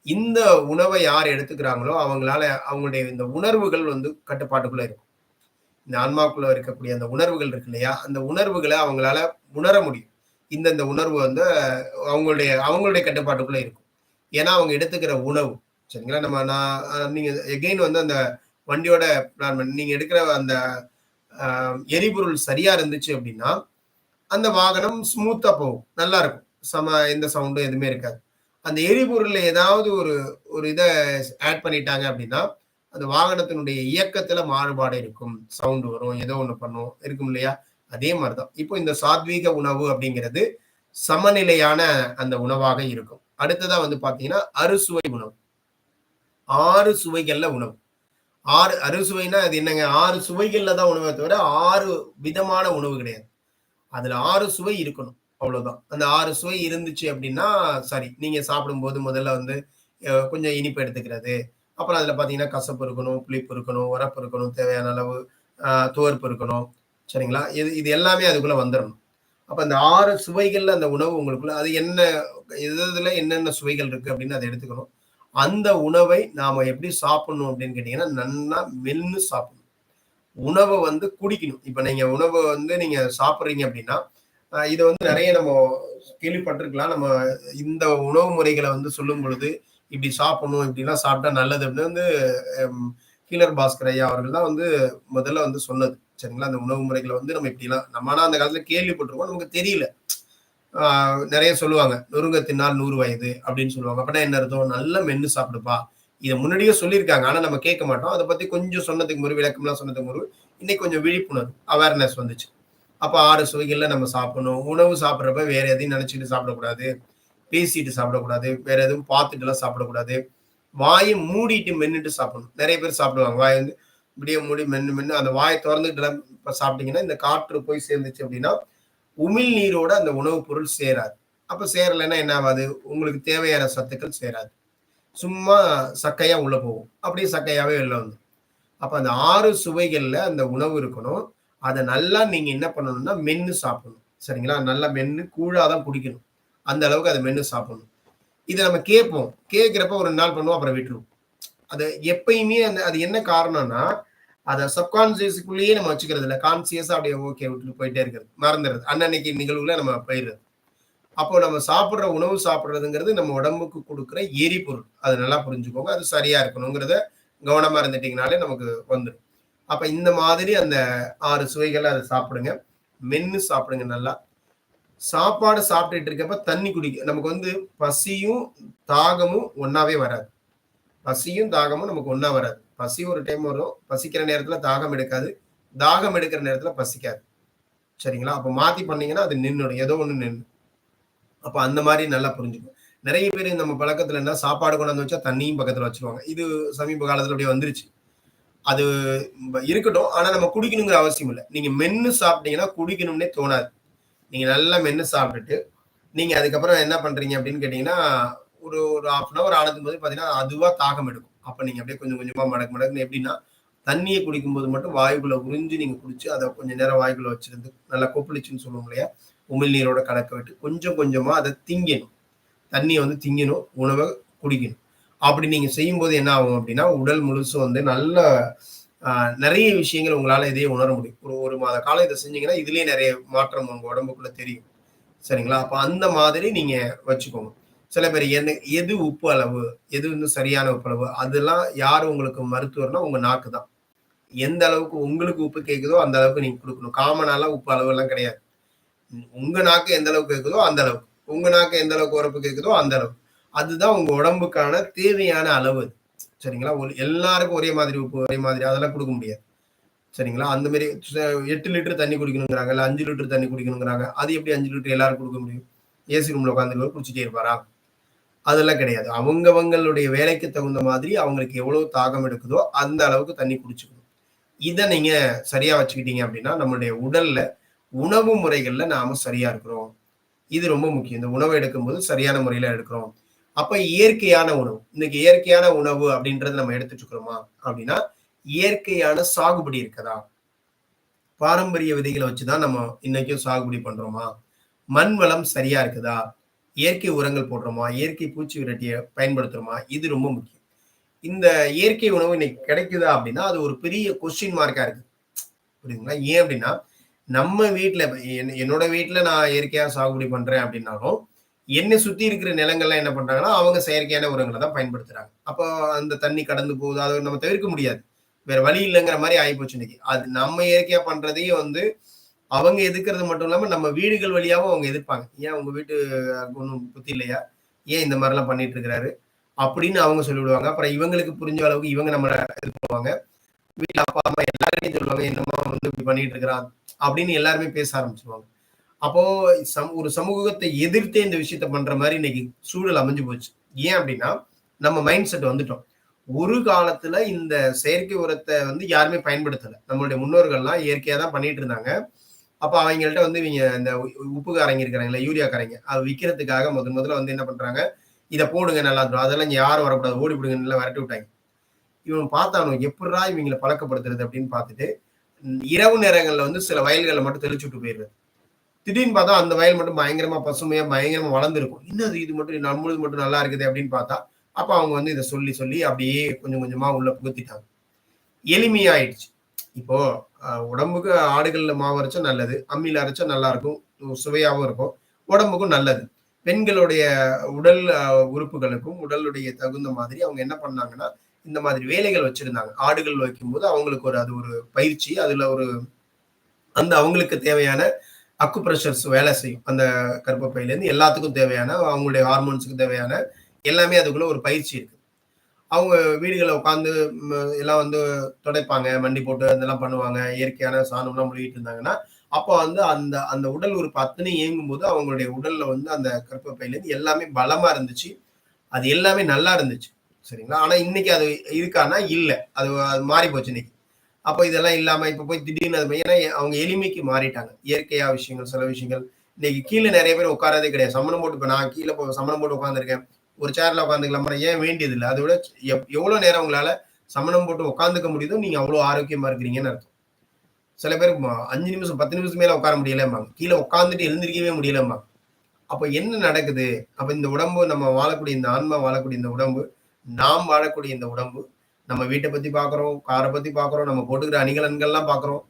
இந்த உணவ யார் எடுத்துக்கிறாங்களோ, அவங்களால அவங்களுடைய இந்த உணர்வுகள் வந்து கட்டுப்பாட்டுக்குள்ள இருக்கும். இந்த ஆன்மாக்குள்ள இருக்கக்கூடிய அந்த உணர்வுகள் இருக்கு இல்லையா? அந்த உணர்வுகள அவங்களால உணர முடியும். இந்த உணர்வு வந்து அவங்களுடைய அவங்களுடைய கட்டுப்பாட்டுக்குள்ள இருக்கும். ஏன்னா, அவங்க எடுத்துக்கிற உணவு. சரிங்களா? நீங்க எகைன் வந்து அந்த வண்டியோட பிளான் நீங்க எடுக்கிற அந்த அ எரிபொருள் சரியா இருந்துச்சு அப்படின்னா, அந்த வாகனம் ஸ்மூத்தா போகும். நல்லா இருக்கும். எந்த சவுண்டும் எதுவுமே இருக்காது. அந்த எரிபொருள்ல ஏதாவது ஒரு ஒரு இத ஆட் பண்ணிட்டாங்க அப்படின்னா, அந்த வாகனத்தினுடைய இயக்கத்துல மாறுபாடு இருக்கும். சவுண்ட் வரும். ஏதோ ஒண்ணு பண்ணும். இருக்கும் இல்லையா? அதே மாரி தான். இப்போ இந்த சாத்வீக உணவு அப்படிங்கிறது சமநிலையான அந்த உணவாக இருக்கும். அடுத்ததா வந்து பார்த்தீங்கன்னா, அறுசுவை உணவு. 6 சுவைகள்ல உணவு. 6 அறுசுவைன்னா அது என்னங்க? 6 சுவைகள்ல தான் உணவே தவிர 6 விதமான உணவு கிடையாது. அதுல 6 சுவை இருக்கணும். அவ்வளோதான். அந்த 6 சுவை இருந்துச்சு அப்டின்னா, சரி. நீங்க சாப்பிடும்போது முதல்ல வந்து கொஞ்சம் இனிப்பு எடுத்துக்கிறது. அப்புறம் அதுல பார்த்தீங்கன்னா, கசப்பு இருக்கணும், புளிப்பு இருக்கணும், உரப்பு இருக்கணும், தேவையான அளவு துவர்ப்பு இருக்கணும். சரிங்களா? இது இது எல்லாமே அதுக்குள்ள வந்துரணும். அப்ப அந்த 6 சுவைகள்ல அந்த உணவு உங்களுக்குள்ள அது என்ன எதுல என்னென்ன சுவைகள் இருக்கு அப்படின்னு அத எடுத்துக்கணும். அந்த உணவை நாம எப்படி சாப்பிடணும் அப்படின்னு கேட்டீங்கன்னா, நன்னா மென்னு சாப்பிடணும். உணவ வந்து குடிக்கணும். இப்ப நீங்க உணவ வந்து நீங்க சாப்பிடுறீங்க அப்படின்னா, இத வந்து நெறைய நம்ம கேள்விப்பட்டிருக்கலாம். நம்ம இந்த உணவு முறைகள வந்து சொல்லும்பொழுது, இப்படி சாப்பிடணும், இப்படிலாம் சாப்பிட்டா நல்லது அப்படின்னு வந்து ம் கீலர் பாஸ்கர் ஐயா அவர்கள் தான் வந்து முதல்ல வந்து சொன்னது. சரிங்களா? அந்த உணவு முறைகள வந்து நம்ம இப்படிலாம் நம்ம ஆனா அந்த காலத்துல கேள்விப்பட்டிருக்கோம். நமக்கு தெரியல. ஆ நெறைய சொல்லுவாங்க. "நொறுங்க தின்னால் 100 வயது" அப்படின்னு சொல்லுவாங்க. அப்படின்னா என்ன அர்த்தம்? நல்லா மென்னு சாப்பிடுப்பா. இத முன்னாடியே சொல்லியிருக்காங்க. ஆனா நம்ம கேட்க மாட்டோம். அத பத்தி கொஞ்சம் சொன்னதுக்கு முறகு விளக்கம்லாம் சொன்னதுக்கு முறகு, இன்னைக்கு கொஞ்சம் விழிப்புணர்வு, அவேர்னஸ் வந்துச்சு. அப்ப 6 சுவைகள்ல நம்ம சாப்பிடணும். உணவு சாப்பிடுறப்ப வேற எதையும் நெனச்சுட்டு சாப்பிடக்கூடாது. பேசிட்டு சாப்பிடக்கூடாது. வேற எதுவும் பார்த்துட்டுலாம் சாப்பிடக்கூடாது. வாய மூடிட்டு மென்னுட்டு சாப்பிடணும். நெறைய பேர் சாப்பிடுவாங்க. வாய வந்து இப்படியே மூடி மென்னு மென்னு அந்த வாய தொறந்துட்டுலாம் இப்ப சாப்பிட்டீங்கன்னா, இந்த காற்று போய் சேர்ந்துச்சு அப்படின்னா, உமிழ்நீரோட அந்த உணவுப் பொருள் சேராது. அப்ப சேரலைன்னா என்ன ஆவாது? உங்களுக்கு தேவையான சத்துக்கள் சேராது. சும்மா சக்கையா உள்ள போகும். அப்படியே சக்கையாவே வெளில வந்துரும். அப்ப அந்த 6 சுவைகள்ல அந்த உணவு இருக்கணும். அத நல்லா நீங்க என்ன பண்ணணும்னா, மென்னு சாப்பிடணும். சரிங்களா? நல்லா மென்னு கூழா தான் குடிக்கணும். அந்த அளவுக்கு அத மென்னு சாப்பிடணும். இத நம்ம கேட்போம். கேட்கிறப்ப ஒரு 2 நாள் பண்ணுவோம். அப்புறம் விட்டுருவோம். அது எப்பயுமே அது என்ன காரணம்னா, அத சப்கான்ஷியஸ்க்குள்ளேயே நம்ம வச்சுக்கிறது இல்ல. கான்ஷியஸா அப்படியே ஓகே விட்டுட்டு போயிட்டே இருக்கிறது. மறந்துறது. அன்னன்னைக்கு நிகழ்வுல நம்ம போயிறது. அப்போ நம்ம சாப்பிடுற உணவு சாப்பிடுறதுங்கிறது நம்ம உடம்புக்கு கொடுக்குற எரிபொருள். அது நல்லா புரிஞ்சுக்கோங்க. அது சரியா இருக்கணுங்கிறத கவனமா இருந்துட்டீங்கனாலே நமக்கு வந்துரும். அப்ப இந்த மாதிரி அந்த 6 சுவைகள அத சாப்பிடுங்க. மென்னு சாப்பிடுங்க நல்லா. சாப்பாடு சாப்பிட்டுட்டு இருக்கப்ப தண்ணி குடிக்க நமக்கு வந்து பசியும், தாகமும் ஒண்ணாவே வராது. பசியும், தாகமும் நமக்கு ஒண்ணா வராது. பசி ஒரு டைம் வரும். பசிக்கிற நேரத்துல தாகம் எடுக்காது. தாகம் எடுக்கிற நேரத்துல பசிக்காது. சரிங்களா? அப்ப மாத்தி பண்ணீங்கன்னா, அது நின்னுடும். ஏதோ ஒண்ணு நின்னுடும். அப்ப அந்த மாரி நல்லா புரிஞ்சுக்கணும். நெறைய பேரு நம்ம பழக்கத்துல என்ன சாப்பாடு கொண்டாந்து வச்சா தண்ணியும் பக்கத்துல வச்சுருவாங்க. இது சமீப காலத்துல அப்படியே வந்துருச்சு. அது இருக்கட்டும். ஆனா நம்ம குடிக்கணுங்கிற அவசியம் இல்ல. நீங்க மென்னு சாப்பிட்டீங்கன்னா குடிக்கணும்னே தோணாது. நீங்க நல்லா மென்னு சாப்பிட்டுட்டு, நீங்க அதுக்கப்புறம் என்ன பண்றீங்க அப்படின்னு கேட்டீங்கன்னா, ஒரு ஒரு 1/2 அன் ஹவர் ஆனதும்போது பார்த்தீங்கன்னா, அதுவா தாகம் எடுக்கும். அப்ப நீங்க அப்படியே கொஞ்சம் கொஞ்சமா மடக்கு மடக்குன்னு எப்படின்னா, தண்ணீய குடிக்கும்போது மட்டும் வாய்க்குள்ள உறிஞ்சு நீங்க குடிச்சு, அத கொஞ்ச நேரம் வாய்க்குள்ள வச்சிருந்து, நல்லா கொப்பளிச்சுன்னு சொல்லுவோம் இல்லையா? உமிழ்நீரோட கலக்க விட்டு, கொஞ்சம் கொஞ்சமா அத திங்கணும். தண்ணிய வந்து திங்கணும். உணவ குடிக்கணும். அப்படி நீங்க செய்யும்போது என்ன ஆகும் அப்படின்னா, உடல் முழுசும் வந்து நல்ல அ நெறைய விஷயங்கள் உங்களால இதையே உணர முடியும். ஒரு 1 மாத காலம் இத செஞ்சீங்கன்னா, இதுலயே நெறைய மாற்றம் உங்க உடம்புக்குள்ள தெரியும். சரிங்களா? அப்ப அந்த மாதிரி நீங்க வச்சுக்கோங்க. சில பேர் எது உப்பு அளவு, எது வந்து சரியான உப்பு அளவு, அதெல்லாம் யாரு உங்களுக்கு மருத்துவர்னா உங்க நாக்கு தான். எந்த அளவுக்கு உங்களுக்கு உப்பு கேட்குதோ, அந்த அளவுக்கு நீங்க குடுக்கணும். காமனாலாம் உப்பு அளவெல்லாம் கிடையாது. உங்க நாக்கு எந்த அளவுக்கு கேட்குதோ, அந்த அளவுக்கு. உங்க நாக்கு எந்த அளவுக்கு உரப்பு கேட்குதோ, அந்த அளவுக்கு. அதுதான் உங்க உடம்புக்கான தேவையான அளவு. சரிங்களா? எல்லாருக்கும் ஒரே மாதிரி உப்பு, ஒரே மாதிரி அதெல்லாம் குடுக்க முடியாது. சரிங்களா? அந்த மாரி 8 லிட்டர் தண்ணீ குடிக்கணுங்கிறாங்க. இல்ல 5 லிட்டர் தண்ணீ குடிக்கணுங்கிறாங்க. அது எப்படி 5 லிட்டர் எல்லாரும் குடுக்க முடியும்? ஏசி ரூம்ல உட்கார்ந்திருக்கிறவர் குடிச்சிட்டே இருப்பாரா? அதெல்லாம் கிடையாது. அவங்கவங்களுடைய வேலைக்கு தகுந்த மாதிரி அவங்களுக்கு எவ்வளவு தாகம் எடுக்குதோ, அந்த அளவுக்கு தண்ணீ குடிச்சுக்கணும். இத நீங்க சரியா வச்சுக்கிட்டீங்க அப்படின்னா, நம்மளுடைய உடல்ல உணவு முறைகள்ல நாம சரியா இருக்கிறோம். இது ரொம்ப முக்கியம். இந்த உணவு எடுக்கும்போது சரியான முறையில எடுக்கிறோம். அப்ப இயற்கையான உணவு. இன்னைக்கு இயற்கையான உணவு அப்படின்றத நம்ம எடுத்துட்டு இருக்கிறோமா? அப்படின்னா, இயற்கையான சாகுபடி இருக்குதா? பாரம்பரிய விதைகள வச்சு தான் நம்ம இன்னைக்கும் சாகுபடி பண்றோமா? மண் வளம் சரியா இருக்குதா? இயற்கை உரங்கள் போடுறோமா? இயற்கை பூச்சி விரட்டிய பயன்படுத்துறோமா? இது ரொம்ப முக்கியம். இந்த இயற்கை உணவு இன்னைக்கு கிடைக்குதா அப்படின்னா, அது ஒரு பெரிய கொஸ்டின் மார்க்கா இருக்கு. புரியுதுங்களா? ஏன் அப்படின்னா, நம்ம வீட்ல என்னோட வீட்ல நான் இயற்கையா சாகுபடி பண்றேன் அப்படின்னாலும், என்னை சுத்தி இருக்கிற நிலங்கள்லாம் என்ன பண்றாங்கன்னா, அவங்க செயற்கையான உரங்கள தான் பயன்படுத்துறாங்க. அப்போ அந்த தண்ணி கடந்து போகுது. அத நம்ம தவிர்க்க முடியாது. வேற வழி இல்லங்கிற மாரி ஆயிப்போச்சு இன்னைக்கு. அது நம்ம இயற்கையா பண்றதையும் வந்து அவங்க எதிர்க்கிறது மட்டும் இல்லாம, நம்ம வீடுகள் வழியாவும் அவங்க எதிர்ப்பாங்க. "ஏன் உங்க வீட்டு ஒண்ணும் புத்தி இல்லையா? ஏன் இந்த மாரிலாம் பண்ணிட்டு இருக்கிறாரு?" அப்படின்னு அவங்க சொல்லிவிடுவாங்க. அப்புறம் இவங்களுக்கு புரிஞ்ச அளவுக்கு இவங்க நம்மள இது பண்ணுவாங்க. வீட்ல அப்பா, அம்மா எல்லார்கிட்டயும் சொல்லுவாங்க. "என்னம்மா வந்து இப்படி பண்ணிட்டு இருக்கிறான்?" அப்படின்னு எல்லாருமே பேச ஆரம்பிச்சுருவாங்க. அப்போ ஒரு சமூகத்தை எதிர்த்தே இந்த விஷயத்த பண்ற மாரி இன்னைக்கு சூழல் அமைஞ்சு போச்சு. ஏன் அப்படின்னா, நம்ம மைண்ட் செட் வந்துட்டோம். ஒரு காலத்துல இந்த செயற்கை உரத்த வந்து யாருமே பயன்படுத்தல. நம்மளுடைய முன்னோர்கள்லாம் இயற்கையா தான் பண்ணிட்டு இருந்தாங்க. அப்ப அவைங்கள்ட்ட வந்து இவைங்க இந்த உப்புக்காரைங்க இருக்கிறாங்கல்ல, யூரியாக்காரைங்க. அத விக்கிறதுக்காக முதல்ல வந்து என்ன பண்றாங்க, "இத போடுங்க நல்லா இருக்கும். அதெல்லாம் இங்க யாரும் வரக்கூடாது. ஓடி போடுங்கன்னுலாம் விரட்டி விட்டாய்ங்க. இவன் பார்த்தானுங்க, எப்புட்றா இவைங்கள பழக்கப்படுத்துறது அப்படின்னு பார்த்துட்டு, இரவு நேரங்கள்ல வந்து சில வயல்கள்ல மட்டும் தெளிச்சு விட்டு போயிறது. திடீர்னு பார்த்தா அந்த வயல் மட்டும் பயங்கரமா பசுமையா, பயங்கரமா வளர்ந்திருக்கும். என்னது இது மட்டும் நம்மளுது மட்டும் நல்லா இருக்குதே அப்படின்னு பார்த்தா, அப்ப அவங்க வந்து இத சொல்லி சொல்லி அப்படியே கொஞ்சம் கொஞ்சமா உள்ள புகுத்திட்டாங்க. எளிமையாயிடுச்சு. இப்போ உடம்புக்கு ஆடுகள்ல மாவு அரைச்சா நல்லது. அம்மியில அரைச்சா நல்லாருக்கும். சுவையாவும் இருக்கும். உடம்புக்கும் நல்லது. பெண்களுடைய உடல் உறுப்புகளுக்கும், உடலுடைய தகுந்த மாதிரி அவங்க என்ன பண்ணாங்கன்னா, இந்த மாதிரி வேலைகள் வச்சிருந்தாங்க. ஆடுகள் வைக்கும்போது அவங்களுக்கு அது ஒரு பயிற்சி. அதுல ஒரு அந்த அவங்களுக்கு தேவையான அக்குப்ரெஷர்ஸ் வேலை செய்யும். அந்த கர்ப்பப்பையிலேருந்து எல்லாத்துக்கும் தேவையான அவங்களுடைய ஹார்மோன்ஸ்க்கு தேவையான எல்லாமே அதுக்குள்ள ஒரு பயிற்சி இருக்கு. அவங்க வீடுகள்ல உட்கார்ந்து எல்லாம் வந்து துடைப்பாங்க, மண்டி போட்டு அதெல்லாம் பண்ணுவாங்க. இயற்கையான சாணம்லாம் மொழுகிட்டு இருந்தாங்கன்னா, அப்போ வந்து அந்த அந்த உடல் உறுப்பு அத்தனையும் இயங்கும்போது அவங்களுடைய உடல்ல வந்து அந்த கர்ப்பப்பையிலேருந்து எல்லாமே பலமா இருந்துச்சு. அது எல்லாமே நல்லா இருந்துச்சு. சரிங்களா? ஆனா இன்னைக்கு அது இருக்கான்னா இல்ல. அது அது மாறி போச்சு இன்னைக்கு. அப்ப இதெல்லாம் இல்லாம இப்ப போய் திடீர்னு அது ஏன்னா அவங்க எளிமைக்கு மாறிட்டாங்க. இயற்கையா விஷயங்கள், சில விஷயங்கள். இன்னைக்கு கீழ நெறைய பேர் உட்கார்றதே கிடையாது. சமணம் போட்டு இப்ப நான் கீழ சமணம் போட்டு உட்கார்ந்திருக்கேன். ஒரு சேர்ல உட்கார்ந்துக்கலாமா? ஏன் வேண்டியதில்ல. அத விட எவ்வளோ நேரம் உங்களால சமணம் போட்டு உட்கார்ந்துக்க முடியுதோ, நீங்க அவ்வளோ ஆரோக்கியமா இருக்கிறீங்கன்னு அர்த்தம். சில பேர் 5 நிமிஷம், 10 நிமிஷம் மேல உட்கார முடியலம்பாங்க. கீழ உட்கார்ந்துட்டு எழுந்திரிக்கவே முடியலம்பாங்க. அப்ப என்ன நடக்குது? அப்ப இந்த உடம்பு நம்ம வாழக்கூடிய இந்த ஆன்மா வாழக்கூடிய இந்த உடம்பு, நாம் வாழக்கூடிய இந்த உடம்பு, நம்ம வீட்ட பத்தி பார்க்குறோம், கார பத்தி பார்க்குறோம், நம்ம போட்டுக்கிற அணிகலன்கள்லாம் பார்க்குறோம்.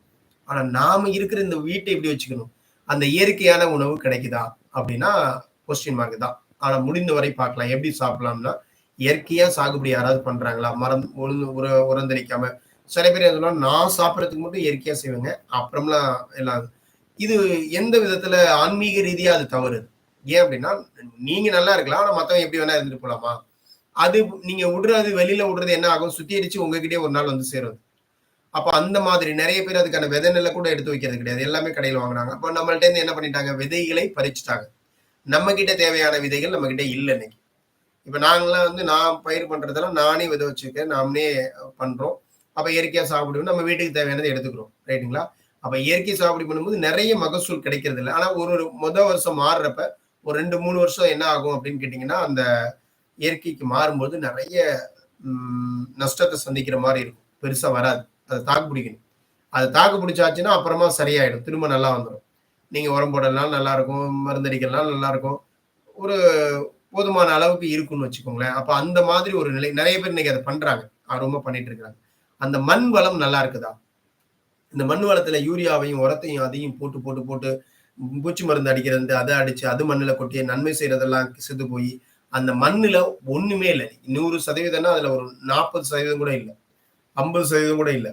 ஆனா நாம இருக்கிற இந்த வீட்ட எப்படி வச்சுக்கணும்? அந்த இயற்கையான உணவு கிடைக்குதா? அப்படின்னா, கொஸ்டின் மார்க் தான். ஆனா முடிந்த வரை பார்க்கலாம். எப்படி சாப்பிடலாம்னா, இயற்கையா சாகுபடி யாராவது பண்றாங்களா? மரம் உரந்தளிக்காம. சில பேர் என்ன சொல்லுவாங்க, நான் சாப்பிடறதுக்கு மட்டும் இயற்கையா செய்வேங்க. அப்புறம்லாம் எல்லாம் இது எந்த விதத்துல ஆன்மீக ரீதியா அது தவறு. ஏன் அப்படின்னா, நீங்க நல்லா இருக்கலாம். ஆனா மத்தவங்க எப்படி வேணா இருந்துட்டு போலாமா? அது நீங்க விடுறது வெளியில விடுறது என்ன ஆகும்? சுத்திகரிச்சு உங்ககிட்டயே ஒரு நாள் வந்து சேரும். அப்ப அந்த மாதிரி நெறைய பேர் அதுக்கான விதை நெல்ல கூட எடுத்து வைக்கிறது கிடையாது. எல்லாமே கடையில வாங்குனாங்க. அப்ப நம்மள்ட்ட இருந்து என்ன பண்ணிட்டாங்க? விதைகளை பறிச்சுட்டாங்க. நம்ம கிட்ட தேவையான விதைகள் நம்ம கிட்ட இல்ல இன்னைக்கு. இப்ப நாங்கலாம் வந்து நான் பயிர் பண்றதெல்லாம் நானே விதை வச்சிருக்கேன். நாமளே பண்றோம். அப்ப இயற்கையா சாப்பிடுவோம். நம்ம வீட்டுக்கு தேவையானதை எடுத்துக்கிறோம். ரைட்டுங்களா? அப்ப இயற்கை சாகுபடி பண்ணும்போது நெறைய மகசூல் கிடைக்கிறது இல்ல. ஆனா ஒரு வருஷம் மாறுறப்ப, ஒரு 2, 3 வருஷம் என்ன ஆகும் அப்படின்னு கேட்டீங்கன்னா, அந்த இயற்கைக்கு மாறும்போது நெறைய நஷ்டத்த சந்திக்கிற மாரி இருக்கும். பெருசா வராது. அத தாக்கு பிடிக்கணும். அது தாக்கு பிடிச்சாச்சுன்னா, அப்புறமா சரியாயிடும். திரும்ப நல்லா வந்துரும். நீங்க உரம் போடலனாலும் நல்லா இருக்கும். மருந்தடிக்கலனாலும் நல்லா இருக்கும். ஒரு போதுமான அளவுக்கு இருக்குன்னு வச்சுக்கோங்களேன். அப்ப அந்த மாதிரி ஒரு நிலை நெறைய பேர் இன்னைக்கு அத பண்றாங்க. ஆர்வமா பண்ணிட்டு இருக்காங்க. அந்த மண் வளம் நல்லா இருக்குதா? இந்த மண் வளத்துல யூரியாவையும், உரத்தையும் அதையும் போட்டு, போட்டு, போட்டு பூச்சி மருந்து அடிக்கிறது, அத அடிச்சு, அது மண்ணுல கொட்டி நன்மை செய்றதெல்லாம் செத்து போயி, அந்த மண்ணுல ஒண்ணுமே இல்ல. 100% அதுல ஒரு 40% கூட இல்ல. 50% கூட இல்ல.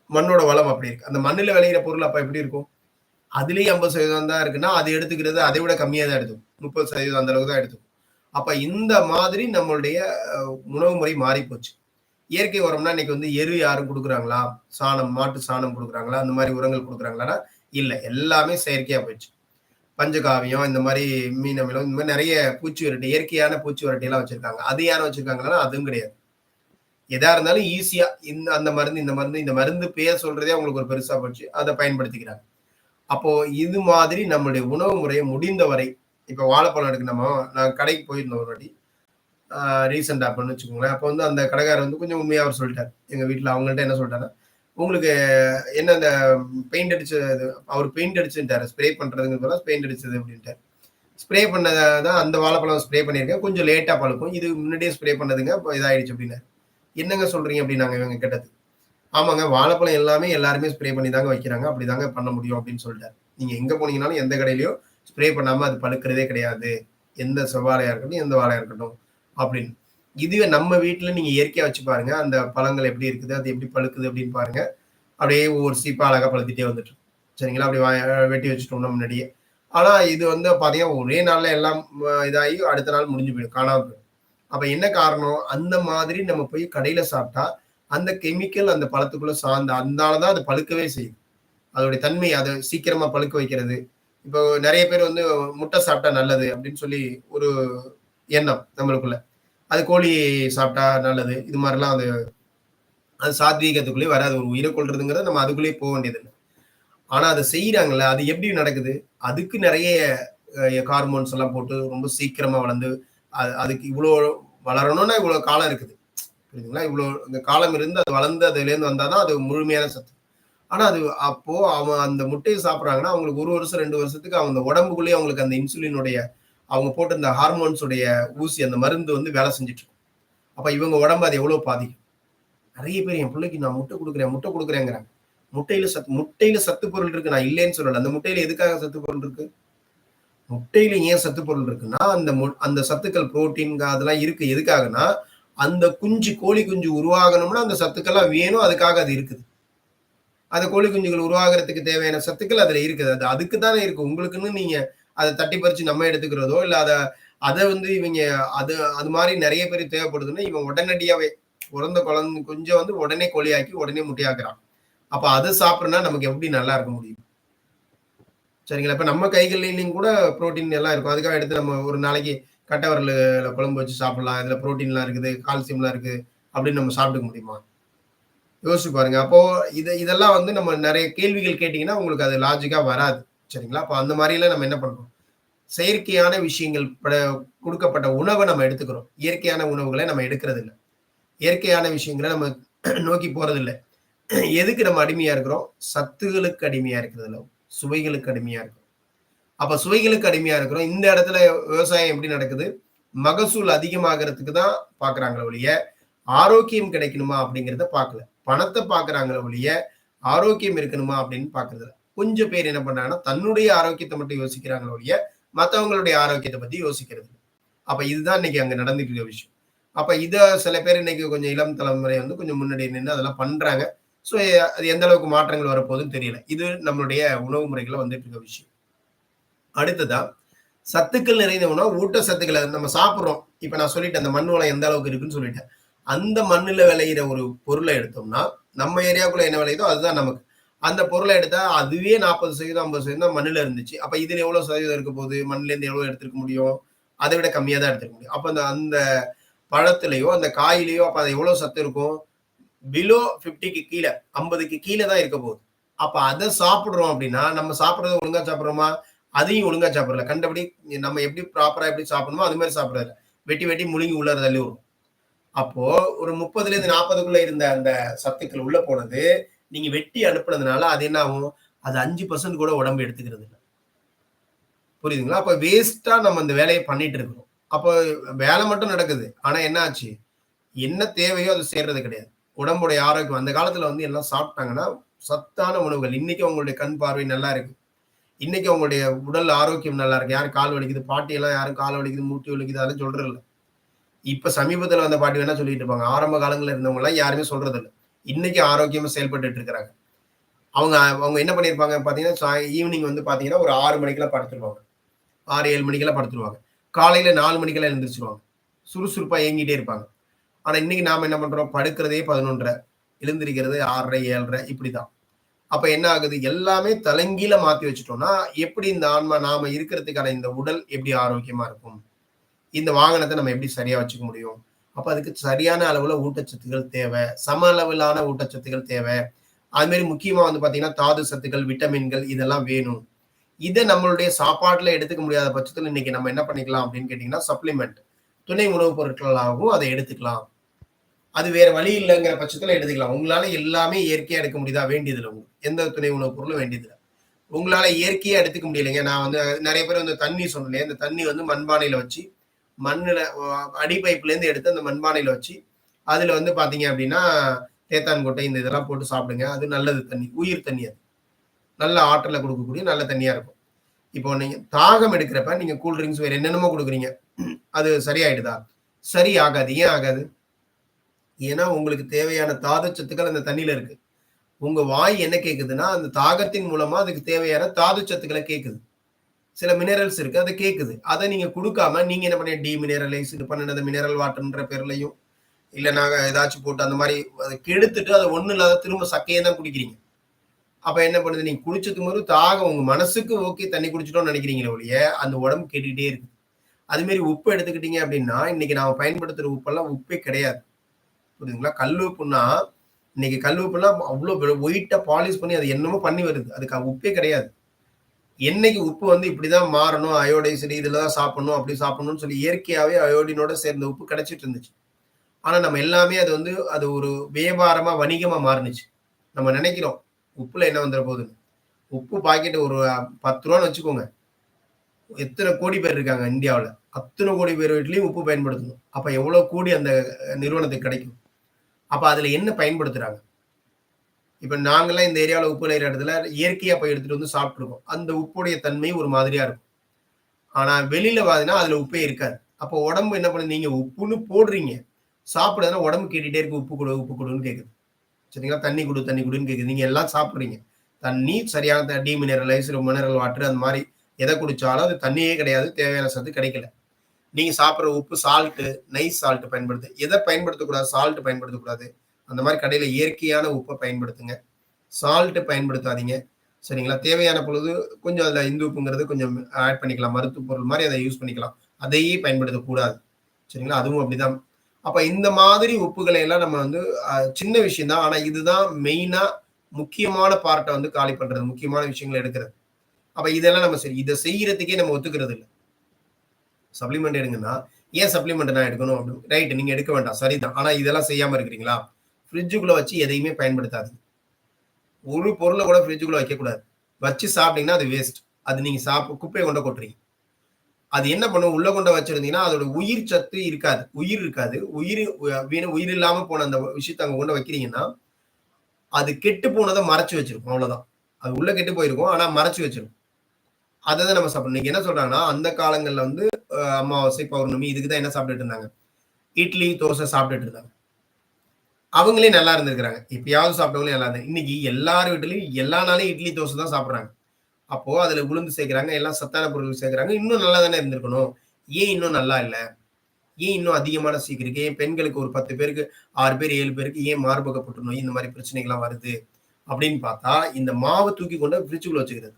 மண்ணோட வளம் அப்படி இருக்கு. அந்த மண்ணுல விளையிற பொருள் அப்ப எப்படி இருக்கும்? அதிலேயே 50% தான் இருக்குன்னா, அது எடுத்துக்கிறது அதை விட கம்மியா தான் எடுத்துக்கும். 30% அந்த அளவுக்கு தான் எடுத்துக்கும். அப்ப இந்த மாதிரி நம்மளுடைய உணவு முறை மாறிப்போச்சு. இயற்கை உரம்னா இன்னைக்கு வந்து எரு யாரும் குடுக்குறாங்களா? சாணம், மாட்டு சாணம் குடுக்குறாங்களா? அந்த மாரி உரங்கள் குடுக்குறாங்களான்னா, இல்ல. எல்லாமே செயற்கையா போயிடுச்சு. பஞ்சகாவியம், இந்த மாரி மீன் அமிலம், இந்த மாரி நெறைய பூச்சி விரட்டி, இயற்கையான பூச்சி விரட்டிலாம் வச்சிருக்காங்க. அது யாரும் வச்சிருக்காங்கன்னா, அதுவும் கிடையாது. எதா இருந்தாலும் ஈஸியா அந்த மருந்து, இந்த மருந்து, இந்த மருந்து பேர் சொல்றதே அவங்களுக்கு ஒரு பெருசா போச்சு. அத பயன்படுத்திக்கிறாங்க. அப்போ இது மாதிரி நம்மளுடைய உணவு முறைய முடிந்தவரை இப்ப வாழைப்பழம் எடுக்கணுமா, நான் கடைக்கு போயிருந்தேன் ஒரு வாட்டி. ரீசென்ட்டா அப்பன்னு வச்சுக்கோங்களேன். அப்ப வந்து அந்த கடைக்காரர் வந்து கொஞ்சம் உண்மையா அவர் சொல்லிட்டாரு. எங்க வீட்ல அவங்கள்ட்ட என்ன சொல்ட்டாருன்னா, உங்களுக்கு என்ன அந்த பெயிண்ட் அடிச்சது அவரு பெயிண்ட் அடிச்சுட்டாரு. ஸ்ப்ரே பண்றதுங்கிறது பதிலா பெயிண்ட் அடிச்சது அப்டின்ட்டாரு. ஸ்ப்ரே பண்ணத தான் அந்த வாழைப்பழம் ஸ்ப்ரே பண்ணியிருக்கேன். கொஞ்சம் லேட்டா பழுக்கும். இது முன்னாடியே ஸ்ப்ரே பண்ணதுங்க. இப்ப இதாயிடுச்சு அப்டின்னாரு. என்னங்க சொல்றீங்க அப்டின்னாங்க இவங்க கேட்டது. ஆமாங்க. வாழைப்பழம் எல்லாமே எல்லாருமே ஸ்ப்ரே பண்ணி தாங்க வைக்கிறாங்க. அப்படிதாங்க பண்ண முடியும் அப்படின்னு சொல்லிட்டாரு. நீங்க எங்க போனீங்கனாலும் எந்த கடையிலயும் ஸ்ப்ரே பண்ணாம அது பழுக்கிறதே கிடையாது. எந்த செவ்வாழையா இருக்கட்டும், எந்த வாழையா இருக்கட்டும் அப்படின்னு. இதுவே நம்ம வீட்ல நீங்க இயற்கையா வச்சு பாருங்க. அந்த பழங்கள் எப்படி இருக்குது? அது எப்படி பழுக்குது அப்படின்னு பாருங்க. அப்படியே ஒவ்வொரு சீப்பா அழகா பழுத்துட்டே வந்துட்டு இருக்கும். சரிங்களா? அப்படி வெட்டி வச்சுட்டோம்னா முன்னாடியே. ஆனா இது வந்து பார்த்தீங்கன்னா, ஒரே நாள்ல எல்லாம் இதாகி அடுத்த நாள் முடிஞ்சு போயிடும். காணாம போயிடும். அப்ப என்ன காரணம்? அந்த மாதிரி நம்ம போய் கடையில சாப்பிட்டா, அந்த கெமிக்கல் அந்த பழத்துக்குள்ள சார்ந்து அதனால தான் அது பழுக்கவே செய்யுது. அதோடைய தன்மை அத சீக்கிரமா பழுக்க வைக்கிறது. இப்போ நெறைய பேர் வந்து முட்டை சாப்பிட்டா நல்லது அப்படின்னு சொல்லி ஒரு எண்ணம் நம்மளுக்குள்ள. அது கோழி சாப்பிட்டா நல்லது. இது மாரிலாம் அது அது சாத்வீகத்துக்குள்ளயே வராது. ஒரு உயிர கொல்றதுங்கிறது நம்ம அதுக்குள்ளேயே போ வேண்டியதில்ல. ஆனா அத செய்றாங்கல்ல, அது எப்படி நடக்குது? அதுக்கு நெறைய ஹார்மோன்ஸ் எல்லாம் போட்டு ரொம்ப சீக்கிரமா வளர்ந்து, அதுக்கு இவ்ளோ வளரணும்னா இவ்ளோ காலம் இருக்குது. புரியுதுங்களா? இவ்ளோ இந்த காலம் இருந்து அது வளர்ந்து அதுலேருந்து வந்தா தான் அது முழுமையான சத்து. ஆனா அது அப்போ அவன் அந்த முட்டைய சாப்பிடுறாங்கன்னா, அவங்களுக்கு 1 வருஷம், 2 வருஷத்துக்கு அவங்க உடம்புக்குள்ளேயே அவங்களுக்கு அந்த இன்சுலினுடைய அவங்க போட்டிருந்த ஹார்மோன்ஸ் உடைய ஊசி அந்த மருந்து வந்து வேலை செஞ்சுட்டு இருக்கும். அப்ப இவங்க உடம்பு அது எவ்வளவு பாதிக்கும்? நெறைய பேர் என் பிள்ளைக்கு நான் முட்டை குடுக்குறேங்கிறாங்க. முட்டையில சத்து பொருள் இருக்கு. நான் இல்லைன்னு சொல்லல. அந்த முட்டையில எதுக்காக சத்து பொருள் இருக்கு? முட்டையில ஏன் சத்து பொருள் இருக்குன்னா, அந்த சத்துக்கள் புரோட்டீன் அதெல்லாம் இருக்கு. எதுக்காகன்னா, அந்த கோழி குஞ்சு உருவாகணும்னா அந்த சத்துக்கள்லாம் வேணும். அதுக்காக அது இருக்குது. அந்த கோழி குஞ்சுகள் உருவாகுறதுக்கு தேவையான சத்துக்கள் அதுல இருக்குது. அது அதுக்கு தானே இருக்கு. உங்களுக்குன்னு நீங்க அத தட்டி பறிச்சு நம்ம எடுத்துக்கிறதோ, இல்ல அத அத வந்து இவைங்க அது அது மாரி நெறைய பேருக்கு தேவைப்படுதுன்னா, இவன் உடனடியாவே பொறந்த குஞ்ச வந்து உடனே கோழியாக்கி, உடனே முட்டையாக்குறான். அப்ப அத சாப்பிடுறனா நமக்கு எப்படி நல்லா இருக்க முடியும்? சரிங்களா? இப்ப நம்ம கைகள்லயும் கூட புரோட்டீன் எல்லாம் இருக்கும். அதுக்காக எடுத்து நம்ம ஒரு நாளைக்கு கட்டை விரலுல குழம்பு வச்சு சாப்பிடலாம். இதுல புரோட்டீன்லாம் இருக்குது, கால்சியம்லாம் இருக்கு அப்படின்னு நம்ம சாப்பிட்டுக்க முடியுமா? யோசிச்சு பாருங்க. அப்போ இதெல்லாம் வந்து நம்ம நெறைய கேள்விகள் கேட்டீங்கன்னா, உங்களுக்கு அது லாஜிக்கா வராது. சரிங்களா? அப்ப அந்த மாரிலாம் நம்ம என்ன பண்றோம்? செயற்கையான விஷயங்கள் குடுக்கப்பட்ட உணவ நம்ம எடுத்துக்கிறோம். இயற்கையான உணவுகள நம்ம எடுக்கிறது இல்ல. இயற்கையான விஷயங்கள நம்ம நோக்கி போறதில்ல. எதுக்கு நம்ம அடிமையா இருக்கிறோம்? சத்துகளுக்கு அடிமையா இருக்கிறதில்ல. சுவைகளுக்கு அடிமையா இருக்கிறோம். அப்ப சுவைகளுக்கு அடிமையா இருக்கிறோம். இந்த இடத்துல விவசாயம் எப்படி நடக்குது? மகசூல் அதிகமாகறதுக்கு தான் பார்க்குறாங்களே ஒழிய, ஆரோக்கியம் கிடைக்கணுமா அப்படிங்கிறத பார்க்கல. பணத்த பார்க்குறாங்களே ஒழிய, ஆரோக்கியம் இருக்கணுமா அப்படின்னு பார்க்கறதில்ல. கொஞ்சம் பேர் என்ன பண்றாங்கன்னா, தன்னுடைய ஆரோக்கியத்த மட்டும் யோசிக்கிறாங்களே ஒழிய, மத்தவங்களுடைய ஆரோக்கியத்தை பத்தி யோசிக்கிறது இல்ல. அப்ப இதுதான் இன்னைக்கு அங்க நடந்துட்டு இருக்க விஷயம். அப்ப இத சில பேர் இன்னைக்கு கொஞ்சம் இளம் தலைமுறை வந்து கொஞ்சம் முன்னாடி நின்னு அதெல்லாம் பண்றாங்க. ஸோ அது எந்த அளவுக்கு மாற்றங்கள் வரப்போகுதுன்னு தெரியல. இது நம்மளுடைய உணவு முறைகள்ல வந்துட்டு இருக்க விஷயம். அடுத்ததா, சத்துக்கள் நிறைந்த உணவு, ஊட்டச்சத்துக்கள நம்ம சாப்பிடுறோம். இப்ப நான் சொல்லிட்டேன், அந்த மண் வளம் எந்த அளவுக்கு இருக்குன்னு சொல்லிட்டேன். அந்த மண்ணுல விளையிற ஒரு பொருள எடுத்தோம்னா, நம்ம ஏரியாக்குள்ள என்ன விளையுதோ அதுதான் நமக்கு. அந்த பொருள எடுத்தா அதுவே 40% 50% தான் மண்ணுல இருந்துச்சு. அப்ப இதுல எவ்வளவு சதவீதம் இருக்க போகுது? மண்ணுலேருந்து எவ்வளவு எடுத்திருக்க முடியும்? அதை விட கம்மியா தான் எடுத்திருக்க முடியும். அப்ப அந்த அந்த பழத்திலயோ, அந்த காயிலயோ அப்ப அது எவ்வளவு சத்து இருக்கும்? பிலோ 50க்கு கீழ, 50க்கு கீழ தான் இருக்க போகுது. அப்ப அத சாப்பிடுறோம் அப்படின்னா, நம்ம சாப்பிடுறத ஒழுங்கா சாப்பிடுறோமா? அதையும் ஒழுங்கா சாப்பிடல. கண்டபடி நம்ம எப்படி ப்ராப்பரா எப்படி சாப்பிடணுமோ, அது மாரி சாப்பிடல. வெட்டி வெட்டி முழுங்கி உள்ளார தள்ளி விடுறோம். அப்போ ஒரு 30லேருந்து 40க்குள்ள இருந்த அந்த சத்துக்கள் உள்ள போனது, நீங்க வெட்டி அனுப்புனதுனால அது என்ன ஆகும்? அது 5% கூட உடம்பு எடுத்துக்கிறது இல்ல. புரியுதுங்களா? அப்ப வேஸ்ட்டா நம்ம இந்த வேலைய பண்ணிட்டு இருக்கிறோம். அப்போ வேலை மட்டும் நடக்குது. ஆனா என்ன ஆச்சு? என்ன தேவையோ அது சேர்றது கிடையாது. உடம்புடைய ஆரோக்கியம் அந்த காலத்துல வந்து எல்லாம் சாப்பிட்டாங்கன்னா, சத்தான உணவுகள். இன்னைக்கு அவங்களுடைய கண் பார்வை நல்லா இருக்கு. இன்னைக்கு அவங்களுடைய உடல் ஆரோக்கியம் நல்லா இருக்கு. யாரும் கால் வலிக்குது, பாட்டி எல்லாம் யாரும் கால் வலிக்குது, மூட்டு வலிக்குது அதெல்லாம் சொல்றது இல்ல. இப்ப சமீபத்துல வந்த பாட்டி வேணா சொல்லிட்டு இருப்பாங்க. ஆரம்ப காலங்கள்ல இருந்தவங்க எல்லாம் யாருமே சொல்றது இல்ல. இன்னைக்கு ஆரோக்கியமா செயல்பட்டுட்டு இருக்கிறாங்க. அவங்க அவங்க என்ன பண்ணியிருப்பாங்க பார்த்தீங்கன்னா, ஈவினிங் வந்து பார்த்தீங்கன்னா, ஒரு 6 மணிக்கெல்லாம் படுத்துருவாங்க. 6, 7 மணிக்கெல்லாம் படுத்துருவாங்க. காலையில 4 மணிக்கெல்லாம் எழுந்திரிச்சுருவாங்க. சுறுசுறுப்பா இயங்கிட்டே இருப்பாங்க. ஆனா இன்னைக்கு நாம என்ன பண்றோம்? படுக்கிறதே 11:30, எழுந்திரிக்கிறது 6:30, 7:30 இப்படிதான். அப்ப என்ன ஆகுது? எல்லாமே தலைகீழா மாத்தி வச்சுட்டோம்னா, எப்படி இந்த ஆன்மா நாம இருக்கிறதுக்கான இந்த உடல் எப்படி ஆரோக்கியமா இருக்கும்? இந்த வாகனத்த நம்ம எப்படி சரியா வச்சுக்க முடியும்? அப்ப அதுக்கு சரியான அளவுல ஊட்டச்சத்துக்கள் தேவை. சம அளவிலான ஊட்டச்சத்துக்கள் தேவை. அது மாரி முக்கியமா வந்து பார்த்தீங்கன்னா, தாது சத்துக்கள், விட்டமின்கள் இதெல்லாம் வேணும். இத நம்மளுடைய சாப்பாட்டுல எடுத்துக்க முடியாத பட்சத்துல இன்னைக்கு நம்ம என்ன பண்ணிக்கலாம் அப்படின்னு கேட்டீங்கன்னா, சப்ளிமெண்ட். துணை உணவுப் பொருட்களாகவும் அத எடுத்துக்கலாம். அது வேற வழி இல்லங்கிற பட்சத்துல எடுத்துக்கலாம். உங்களால எல்லாமே இயற்கையா எடுக்க முடியுதா? வேண்டியதில்ல உங்களுக்கு. எந்த துணை உணவுப் பொருளும் வேண்டியதில்ல. உங்களால இயற்கையா எடுத்துக்க முடியலைங்க. நான் வந்து நெறைய பேர் வந்து தண்ணி சொன்னேன். இந்த தண்ணி வந்து மண்பானையில வச்சு, மண்ணுல அடி பைப்லேருந்து எடுத்து அந்த மண்பானையில வச்சு, அதுல வந்து பார்த்தீங்க அப்படின்னா, தேத்தான் கொட்டை இந்த இதெல்லாம் போட்டு சாப்பிடுங்க. அது நல்லது தண்ணி. உயிர் தண்ணி அது. நல்ல ஆற்றல குடுக்கக்கூடிய நல்ல தண்ணியா இருக்கும். இப்போ நீங்க தாகம் எடுக்கிறப்ப நீங்க கூல் ட்ரிங்க்ஸ் வேற என்னென்னமோ குடுக்குறீங்க. அது சரியாயிடுதா? சரி ஆகாது. ஏன் ஆகாது? ஏன்னா உங்களுக்கு தேவையான தாதுச்சத்துக்கள் அந்த தண்ணீல இருக்கு. உங்க வாய் என்ன கேட்குதுன்னா, அந்த தாகத்தின் மூலமா அதுக்கு தேவையான தாதுச்சத்துக்கள கேட்குது. சில மினரல்ஸ் இருக்கு. அத கேட்குது. அத நீங்க குடுக்காம நீங்க என்ன பண்ணீங்க டீமினரலைஸ்டு பண்ணுனது மினரல் வாட்டர்ன்ற பேர்லயும், இல்ல நாங்க ஏதாச்சும் போட்டு அந்த மாரி அத கெடுத்துட்டு அத ஒண்ணும் இல்லாத திரும்ப சக்கைய தான் குடிக்கிறீங்க. அப்ப என்ன பண்ணுது? நீங்க குடிச்சதுக்கு பிறகு தாகம் உங்க மனசுக்கு ஓகே தண்ணி குடிச்சுட்டோம்னு நெனைக்கிறீங்களே ஒழிய, அந்த உடம்பு கெட்டுட்டே இருக்கு. அது மாரி உப்பு எடுத்துக்கிட்டீங்க அப்டின்னா, இன்னைக்கு நாம பயன்படுத்துற உப்பெல்லாம் உப்பே கிடையாது. புரியுதுங்களா? கல் உப்புன்னா, இன்னைக்கு கல் உப்புலாம் அவ்ளோ ஒயிட்டா பாலிஷ் பண்ணி அது என்னமோ பண்ணி வருது. அதுக்கு உப்பே கிடையாது. என்னைக்கு உப்பு வந்து இப்படிதான் மாறணும், அயோடைஸ்டு இதுல தான் சாப்பிடணும், அப்படி சாப்பிடணும்னு சொல்லி இயற்கையாவே அயோடினோட சேர்ந்த உப்பு கிடைச்சிட்டு இருந்துச்சு. ஆனா நம்ம எல்லாமே அது வந்து அது ஒரு வியாபாரமா, வணிகமா மாறுனுச்சு. நம்ம நெனைக்கிறோம், உப்புல என்ன வந்துற போகுதுன்னு. உப்பு பாக்கெட் ஒரு ரூ. 10ன்னு வச்சுக்கோங்க. எத்தன கோடி பேர் இருக்காங்க இந்தியாவுல. அத்தன கோடி பேர் வீட்லயும் உப்பு பயன்படுத்தணும். அப்ப எவ்வளோ கோடி அந்த நிறுவனத்துக்கு கிடைக்கும். அப்ப அதுல என்ன பயன்படுத்துறாங்க? இப்ப நாங்கலாம் இந்த ஏரியாவுல உப்பு விளையிற இடத்துல இயற்கையா போய் எடுத்துட்டு வந்து சாப்பிட்டுருக்கோம். அந்த உப்புடைய தன்மை ஒரு மாதிரியா இருக்கும். ஆனா வெளியில பார்த்தீங்கன்னா, அதுல உப்பே இருக்காது. அப்போ உடம்பு என்ன பண்ணுது? நீங்க உப்புன்னு போடுறீங்க. சாப்பிடுறதுனா உடம்பு கேட்டுட்டே இருக்கு. உப்பு குடு, உப்பு குடுன்னு கேட்குது. சரிங்களா? தண்ணி குடு, தண்ணி குடுன்னு கேட்குது. நீங்க எல்லாம் சாப்பிடுறீங்க. தண்ணி சரியான டீமினரலைஸ்டு மினரல் வாட்டர் அந்த மாரி எத குடிச்சாலும் அது தண்ணியே கிடையாது. தேவையான சத்து கிடைக்கல. நீங்க சாப்பிடுற உப்பு சால்ட், நைஸ் சால்ட் பயன்படுத்து. எத பயன்படுத்தக்கூடாது? சால்ட் பயன்படுத்தக்கூடாது. அந்த மாரி கடையில இயற்கையான உப்ப பயன்படுத்துங்க. சால்ட் பயன்படுத்தாதீங்க. சரிங்களா? தேவையான பொழுது கொஞ்சம் அதுல இந்து உப்புங்கிறது கொஞ்சம் ஆட் பண்ணிக்கலாம். மருத்துவ பொருள் மாரி அத யூஸ் பண்ணிக்கலாம். அதையே பயன்படுத்தக்கூடாது. சரிங்களா? அதுவும் அப்படிதான். அப்ப இந்த மாதிரி உப்புகளை எல்லாம் நம்ம வந்து சின்ன விஷயம் தான். ஆனா இதுதான் மெயினா முக்கியமான பார்ட்ட வந்து காலி பண்றது. முக்கியமான விஷயங்கள எடுக்கிறது. அப்ப இதெல்லாம் நம்ம சரி இத செய்யறதுக்கே நம்ம ஒத்துக்கிறது இல்ல. சப்ளிமெண்ட் எடுங்கன்னா, ஏன் சப்ளிமெண்ட் நான் எடுக்கணும்? அப்படின்னு. ரைட் நீங்க எடுக்க வேண்டாம். சரிதான். ஆனா இதெல்லாம் செய்யாம இருக்கிறீங்களா? ஃப்ரிட்ஜுக்குள்ள வச்சு எதையுமே பயன்படுத்தாதீங்க. ஒரு பொருள கூட ஃப்ரிட்ஜுக்குள்ள வைக்கக்கூடாது. வச்சு சாப்பிட்டீங்கன்னா அது வேஸ்ட். அது நீங்க குப்பைய கொண்டு கொட்டுறீங்க. அது என்ன பண்ணும்? உள்ள கொண்டு வச்சிருந்தீங்கன்னா, அதோட உயிர் சத்து இருக்காது. உயிர் இருக்காது. உயிர் இல்லாம போன அந்த விஷயத்த அங்க கொண்டு வைக்கிறீங்கன்னா, அது கெட்டு போனத மறைச்சு வச்சிருக்கும். அவ்வளோதான். அது உள்ள கெட்டு போயிருக்கும். ஆனா மறைச்சு வச்சிரும். அதை தான் நம்ம சாப்பிடணும். இன்னைக்கு என்ன சொல்றாங்கன்னா, அந்த காலங்கள்ல வந்து அமாவாசை, பௌர்ணமி இதுக்கு தான் என்ன சாப்பிட்டுட்டு இருந்தாங்க? இட்லி, தோசை சாப்பிட்டுட்டு இருந்தாங்க. அவங்களே நல்லா இருந்திருக்கிறாங்க. எப்பயாவது சாப்பிட்டவங்களே நல்லா இருந்தாங்க. இன்னைக்கு எல்லார் வீட்டிலயும் எல்லா நாளும் இட்லி, தோசை தான் சாப்பிடுறாங்க. அப்போ அதுல உளுந்து சேர்க்கிறாங்க, எல்லாம் சத்தான பொருட்கள் சேர்க்கிறாங்க. இன்னும் நல்லா தானே இருந்திருக்கணும். ஏன் இன்னும் நல்லா இல்ல? ஏன் இன்னும் அதிகமான சீக்கு இருக்கு? ஏன் பெண்களுக்கு ஒரு 10 பேருக்கு 6 பேர், 7 பேருக்கு ஏன் மார்பக புற்றுநோய் இந்த மாரி பிரச்சனைகள்லாம் வருது? அப்படின்னு பார்த்தா, இந்த மாவ தூக்கி கொண்டு ஃப்ரிட்ஜுக்குள்ள வச்சுக்கிறது.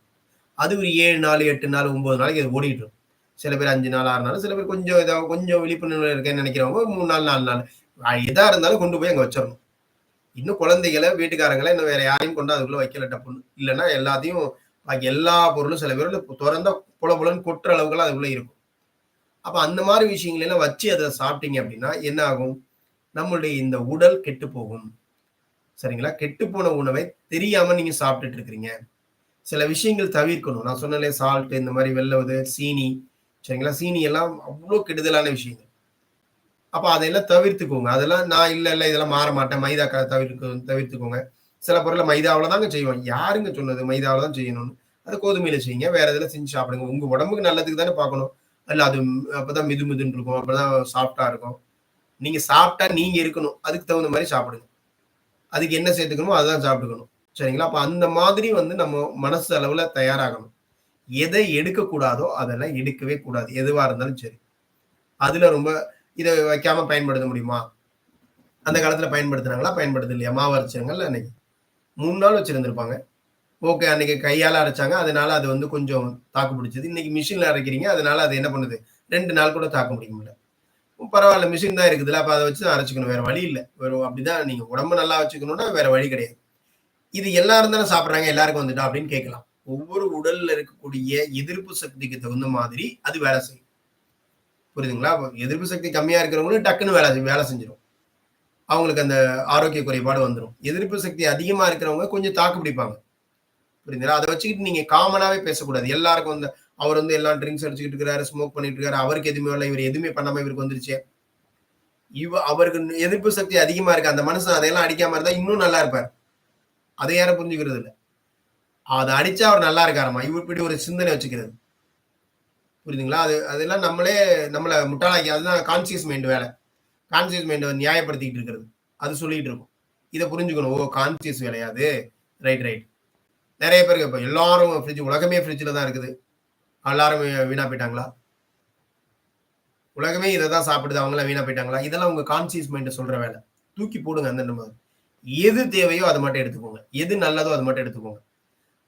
அது ஒரு 7 நாள், 8 நாள், 9 நாளைக்கு அது ஓடிட்டு இருக்கும். சில பேர் 5 நாள், 6 நாள், சில பேர் கொஞ்சம் விழிப்புணர்வுல இருக்கேன்னு நினைக்கிறவங்க 3 நாள், 4 நாள். எதா இருந்தாலும் கொண்டு போய் அங்க வச்சிரணும். இன்னும் குழந்தைகள, வீட்டுக்காரங்கள இன்னும் வேற யாரையும் கொண்டு அதுக்குள்ள வைக்கல டப்புன்னு. இல்லன்னா எல்லாத்தையும் பாக்கி எல்லா பொருளும் சில பேரோட தொறந்தா பொல பொலன்னு கொட்டுற அளவுக்குலாம் அதுக்குள்ள இருக்கும். அப்ப அந்த மாரி விஷயங்கள எல்லாம் வச்சு அத சாப்பிட்டீங்க அப்படின்னா, என்ன ஆகும்? நம்மளுடைய இந்த உடல் கெட்டு போகும். சரிங்களா? கெட்டுப்போன உணவை தெரியாம நீங்க சாப்பிட்டுட்டு இருக்கிறீங்க. சில விஷயங்கள் தவிர்க்கணும். நான் சொன்னேன்ல சால்ட் இந்த மாரி வெல்லம், சீனி சரிங்களா? சீனி எல்லாம் அவ்ளோ கெடுதலான விஷயங்கள். அப்ப அதையெல்லாம் தவிர்த்துக்கோங்க. அதெல்லாம் நான் இல்ல இதெல்லாம் மாற மாட்டேன். மைதா தவிர்த்துக்கோங்க. சில பொருள மைதாவுல தாங்க செய்வோம். யாருங்க சொன்னது மைதாவுல தான் செய்யணும்னு? அது கோதுமையில செய்யுங்க. வேற எதுல செஞ்சு சாப்பிடுங்க. உங்க உடம்புக்கு நல்லதுக்கு தானே பார்க்கணும். இல்ல அது அப்பதான் மிதுமிதுன்னு இருக்கும். அப்பதான் சாஃப்ட்டா இருக்கும். நீங்க சாப்பிட்டா நீங்க இருக்கணும். அதுக்கு தகுந்த மாரி சாப்பிடுங்க. அதுக்கு என்ன சேர்த்துக்கணுமோ அதுதான் சாப்பிட்டுக்கணும். சரிங்களா? அப்ப அந்த மாதிரி வந்து நம்ம மனசு அளவுல தயாராகணும். எதை எடுக்கக்கூடாதோ அதெல்லாம் எடுக்கவே கூடாது. எதுவா இருந்தாலும் சரி. அதுல ரொம்ப இத வைக்காம பயன்படுத்த முடியுமா? அந்த காலத்துல பயன்படுத்துனாங்களா? பயன்படுத்தலையா? மாவு அரைச்சாங்கல்ல அன்னைக்கு. 3 நாள் வச்சிருந்திருப்பாங்க. ஓகே. அன்னைக்கு கையால அரைச்சாங்க. அதனால அது வந்து கொஞ்சம் தாக்கு பிடிச்சது. இன்னைக்கு மிஷின்ல அரைக்கிறீங்க. அதனால அது என்ன பண்ணுது? 2 நாள் கூட தாக்கு பிடிக்க முடியல. பரவால்ல மிஷின் தான் இருக்குதுல்ல. அப்ப அத வச்சு தான் அரைச்சுக்கணும். வேற வழி இல்ல. வெறும் அப்படிதான் நீங்க உடம்ப நல்லா வச்சுக்கணும்னா வேற வழி கிடையாது. இது எல்லாரும் தானே சாப்பிடுறாங்க. எல்லாருக்கும் வந்துட்டா அப்படின்னு கேட்கலாம். ஒவ்வொரு உடல்ல இருக்கக்கூடிய எதிர்ப்பு சக்திக்கு தகுந்த மாதிரி அது வேலை செய்யும். புரியுதுங்களா? எதிர்ப்பு சக்தி கம்மியா இருக்கிறவங்களும் டக்குன்னு வேலை செஞ்சிரும். அவங்களுக்கு அந்த ஆரோக்கிய குறைபாடு வந்துரும். எதிர்ப்பு சக்தி அதிகமா இருக்கிறவங்க கொஞ்சம் தாக்கு பிடிப்பாங்க. புரியுதுங்களா? அத வச்சுக்கிட்டு நீங்க காமனாவே பேசக்கூடாது. எல்லாருக்கும் வந்து அவர் வந்து எல்லாம் ட்ரிங்க்ஸ் அடிச்சுக்கிட்டு இருக்கிறாரு, ஸ்மோக் பண்ணிட்டு இருக்காரு. அவருக்கு எதுவுமே வரல. இவர் எதுவுமே பண்ணாம இவருக்கு வந்துருச்சே. அவருக்கு எதிர்ப்பு சக்தி அதிகமா இருக்கு. அந்த மனுஷன் அதையெல்லாம் அடிக்காம இருந்தா இன்னும் நல்லா இருப்பாரு. அத யாரும் புரிஞ்சுக்கிறது இல்ல. அத அடிச்சா அவர் நல்லா இருக்காராமா. இப்படி ஒரு சிந்தனை வச்சுக்கிறது. புரியுதுங்களா? அதெல்லாம் நம்மள முட்டாளாக்கி அதுதான் கான்ஷியஸ் மைண்ட் வேல. கான்ஷியஸ் மைண்ட் நியாயப்படுத்திக்கிட்டு இருக்கிறது. அது சொல்லிட்டு இருக்கும். இத புரிஞ்சுக்கணும். ஓ! கான்ஷியஸ் வேலையா அது? ரைட். நெறைய பேருக்கு இப்ப எல்லாரும் உலகமே ஃப்ரிட்ஜ்ல தான் இருக்குது. எல்லாரும் வீணா போய்ட்டாங்களா? உலகமே இத தான் சாப்பிடுது. அவங்கலாம் வீணா போய்ட்டாங்களா? இதெல்லாம் உங்க கான்ஷியஸ் மைண்ட் சொல்ற வேல. தூக்கி போடுங்க அந்த மாரி. எது தேவையோ அத மட்டும் எடுத்துக்கோங்க. எது நல்லதோ அது மட்டும் எடுத்துக்கோங்க.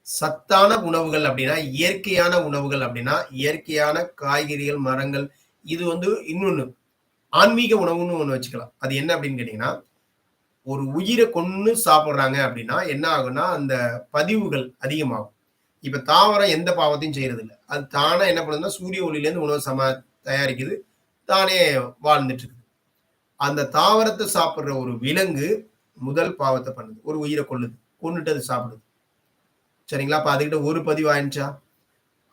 சத்தான உணவுகள் அப்டின்னா, இயற்கையான உணவுகள் அப்டின்னா, இயற்கையான காய்கறிகள், மரங்கள் இது வந்து இன்னொன்னு. ஆன்மீக உணவுன்னு ஒண்ணு வச்சுக்கலாம். அது என்ன அப்டின்னு கேட்டீங்கன்னா, ஒரு உயிர கொன்னு சாப்பிடுறாங்க அப்டின்னா, என்ன ஆகும்னா, அந்த பதிவுகள் அதிகமாகும். இப்ப தாவரம் எந்த பாவத்தையும் செய்றதில்ல. அது தானா என்ன பண்ணுதுன்னா, சூரிய ஒளியிலேருந்து உணவு தயாரிக்குது. தானே வாழ்ந்துட்டு இருக்குது. அந்த தாவரத்த சாப்பிடுற ஒரு விலங்கு முதல் பாவத்த பண்ணுது. ஒரு உயிர கொல்லுது. கொன்னுட்டு அது சாப்பிடுது. சரிங்களா? அப்ப அதுகிட்ட ஒரு பதிவு ஆயிருச்சா?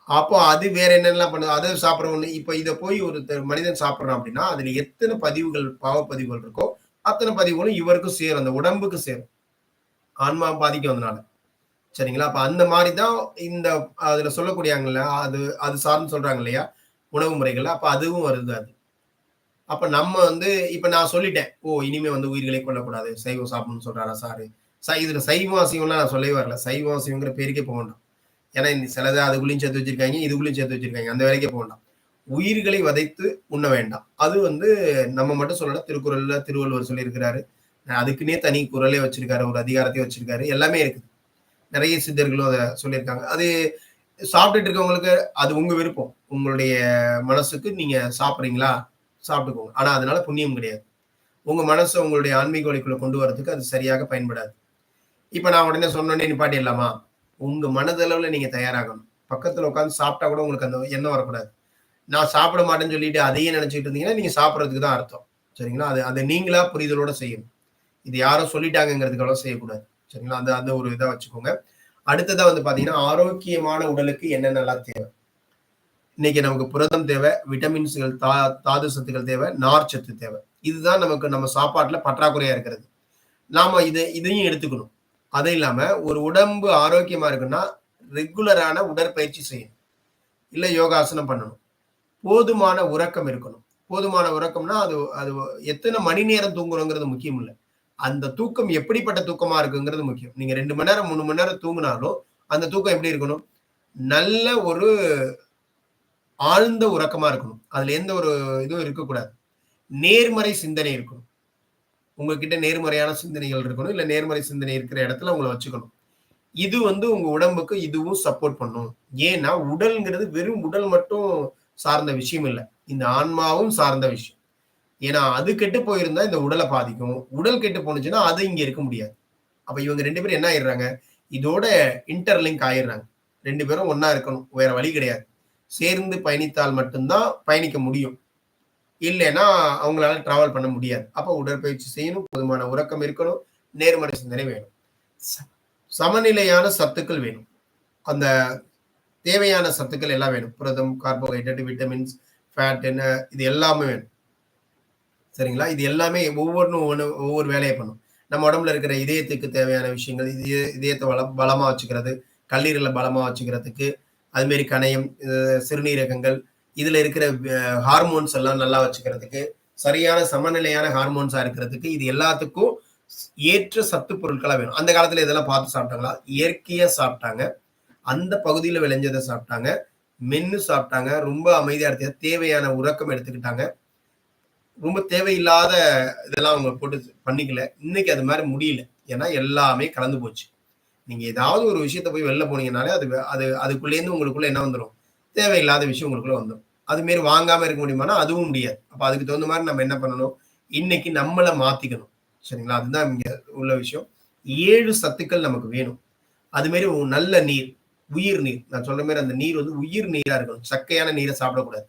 அப்போ அது வேற என்னென்னலாம் பண்ணுது? அத சாப்பிடுற ஒண்ணு. இப்ப இத போய் மனிதன் சாப்பிடுறான் அப்டின்னா, அதுல எத்தன பதிவுகள், பாவ பதிவுகள் இருக்கோ, அத்தன பதிவுகளும் இவருக்கும் சேரும். அந்த உடம்புக்கு சேரும். ஆன்மா பாதிக்கும் அதனால. சரிங்களா? அப்ப அந்த மாரி தான் இந்த அதுல சொல்லக்கூடியாங்கல்ல, அது அது சார்ந்து சொல்றாங்க இல்லையா? உணவு முறைகள்ல. அப்ப அதுவும் வருது அது. அப்ப நம்ம வந்து இப்ப நான் சொல்லிட்டேன். ஓ! இனிமே வந்து உயிர்களே கொல்லக்கூடாது. சைவம் சாப்பிடணும்னு சொல்றாரா சாரு? இதுல சைவம், அசைவம்லாம் நான் சொல்லவே வரல. சைவம், அசைவம்ங்கிற பேருக்கே போ வேண்டாம். ஏன்னா, இந்த சிலத அதுக்குள்ளயும் சேர்த்து வச்சிருக்காய்ங்க. இதுக்குள்ளயும் சேர்த்து வச்சிருக்காய்ங்க. அந்த வேலைக்கே போ வேண்டாம். உயிர்களை வதைத்து உண்ண வேண்டாம். அது வந்து நம்ம மட்டும் சொல்லல. திருக்குறள்ல திருவள்ளுவர் சொல்லியிருக்கிறாரு. அதுக்குன்னே தனி குறளே வச்சிருக்காரு. ஒரு அதிகாரத்தையே வச்சிருக்காரு. எல்லாமே இருக்குது. நெறைய சித்தர்களும் அத சொல்லியிருக்காங்க. அது சாப்பிட்டுட்டு இருக்கவங்களுக்கு அது உங்க விருப்பம். உங்களுடைய மனசுக்கு நீங்க சாப்பிடுறீங்களா? சாப்பிட்டுக்கோங்க. ஆனா அதனால புண்ணியம் கிடையாது. உங்க மனச உங்களுடைய ஆன்மீக வழிக்குள்ள கொண்டு வரதுக்கு அது சரியாக பயன்படாது. இப்ப நான் உடனே சொன்னோனே நிப்பாட்டிடலாமா? உங்க மனதளவுல நீங்க தயாராகணும். பக்கத்துல உட்கார்ந்து சாப்பிட்டா கூட உங்களுக்கு அந்த எண்ணம் வரக்கூடாது. நான் சாப்பிட மாட்டேன்னு சொல்லிட்டு அதையே நினைச்சுட்டு இருந்தீங்கன்னா, நீங்க சாப்பிடுறதுக்கு தான் அர்த்தம். சரிங்களா? அத நீங்களா புரிதலோட செய்யணும். இது யாரோ சொல்லிட்டாங்கங்கிறதுக்காக செய்யக்கூடாது. சரிங்களா? அந்த அந்த ஒரு இதா வச்சுக்கோங்க. அடுத்ததா வந்து பார்த்தீங்கன்னா, ஆரோக்கியமான உடலுக்கு என்னென்னலாம் தேவை? இன்னைக்கு நமக்கு புரதம் தேவை, விட்டமின்ஸ்கள், தாது சத்துக்கள் தேவை, நார்ச்சத்து தேவை. இதுதான் நமக்கு நம்ம சாப்பாட்டுல பற்றாக்குறையா இருக்கிறது. நாம இதையும் எடுத்துக்கணும். அது இல்லாம ஒரு உடம்பு ஆரோக்கியமா இருக்குன்னா, ரெகுலரான உடற்பயிற்சி செய்யணும். இல்ல யோகாசனம் பண்ணணும். போதுமான உறக்கம் இருக்கணும். போதுமான உறக்கம்னா, அது அது எத்தன மணி நேரம் தூங்குறோங்கிறது முக்கியம் இல்ல. அந்த தூக்கம் எப்படிப்பட்ட தூக்கமா இருக்குங்கிறது முக்கியம். நீங்க 2 மணி நேரம், 3 மணி நேரம் தூங்குனாலும், அந்த தூக்கம் எப்படி இருக்கணும்? நல்ல ஒரு ஆழ்ந்த உறக்கமா இருக்கணும். அதுல எந்த ஒரு இதுவும் இருக்கக்கூடாது. நேர்மறை சிந்தனை இருக்கணும். உங்ககிட்ட நேர்மறையான சிந்தனைகள் இருக்கணும். இல்ல நேர்மறை சிந்தனை இருக்கிற இடத்துல உங்கள வச்சுக்கணும். இது உங்க உடம்புக்கு இதுவும் சப்போர்ட் பண்ணும். ஏன்னா, உடல்ங்கிறது வெறும் உடல் மட்டும் சார்ந்த விஷயம் இல்ல. இந்த ஆன்மாவும் சார்ந்த விஷயம். ஏன்னா, அது கெட்டு போயிருந்தா இந்த உடல பாதிக்கும். உடல் கெட்டு போணுச்சுன்னா, அது இங்க இருக்க முடியாது. அப்ப இவங்க 2 பேரும் என்ன ஆயிடுறாங்க? இதோட இன்டர்லிங்க் ஆயிடுறாங்க. 2 பேரும் ஒண்ணா இருக்கணும். வேற வழி கிடையாது. சேர்ந்து பயணித்தால் மட்டும் தான் பயணிக்க முடியும். இல்லைன்னா அவங்களால டிராவல் பண்ண முடியாது. அப்ப உடற்பயிற்சி செய்யணும், போதுமான உறக்கம் இருக்கணும், நேர்மறை சிந்தனை வேணும். ச சமநிலையான சத்துக்கள் வேணும். அந்த தேவையான சத்துக்கள் எல்லாம் வேணும். புரதம், கார்போஹைட்ரேட், விட்டமின்ஸ், ஃபேட் என்ன இது எல்லாமே வேணும். சரிங்களா? இது எல்லாமே ஒவ்வொன்னும் ஒவ்வொரு வேலைய பண்ணும். நம்ம உடம்புல இருக்கிற இதயத்துக்கு தேவையான விஷயங்கள், இதயத்த பலமா வச்சுக்கிறது, கல்லீரல பலமா வச்சுக்கிறதுக்கு, அது மாரி கணையம், சிறுநீரகங்கள், இதுல இருக்கிற ஹார்மோன்ஸ் எல்லாம் நல்லா வச்சுக்கிறதுக்கு, சரியான சமநிலையான ஹார்மோன்ஸா இருக்கிறதுக்கு, இது எல்லாத்துக்கும் ஏற்ற சத்து பொருட்களா வேணும். அந்த காலத்துல இதெல்லாம் பார்த்து சாப்பிட்டாங்களா? இயற்கையா சாப்பிட்டாங்க. அந்த பகுதியில விளைஞ்சத சாப்பிட்டாங்க. மென்னு சாப்பிட்டாங்க. ரொம்ப அமைதியா எடுத்து தேவையான உறக்கம் எடுத்துக்கிட்டாங்க. ரொம்ப தேவையில்லாத இதெல்லாம் அவங்க போட்டு பண்ணிக்கல. இன்னைக்கு அது மாரி முடியல. ஏன்னா எல்லாமே கலந்து போச்சு. நீங்க ஏதாவது ஒரு விஷயத்த போய் வெளில போனீங்கனாலே, அது அது அதுக்குள்ளேருந்து உங்களுக்குள்ள என்ன வந்துரும்? தேவையில்லாத விஷயம் உங்களுக்குள்ள வந்துரும். அது மாரி வாங்காம இருக்க முடியுமானா, அதுவும் முடியாது. அப்ப அதுக்கு தகுந்த மாரி நம்ம என்ன பண்ணணும்? இன்னைக்கு நம்மள மாத்திக்கணும். சரிங்களா? அதுதான் இங்க உள்ள விஷயம். 7 சத்துக்கள் நமக்கு வேணும். அது மாரி நல்ல நீர், உயிர் நீர். நான் சொல்ற மாரி அந்த நீர் உயிர் நீரா இருக்கணும். சக்கையான நீர சாப்பிடக்கூடாது.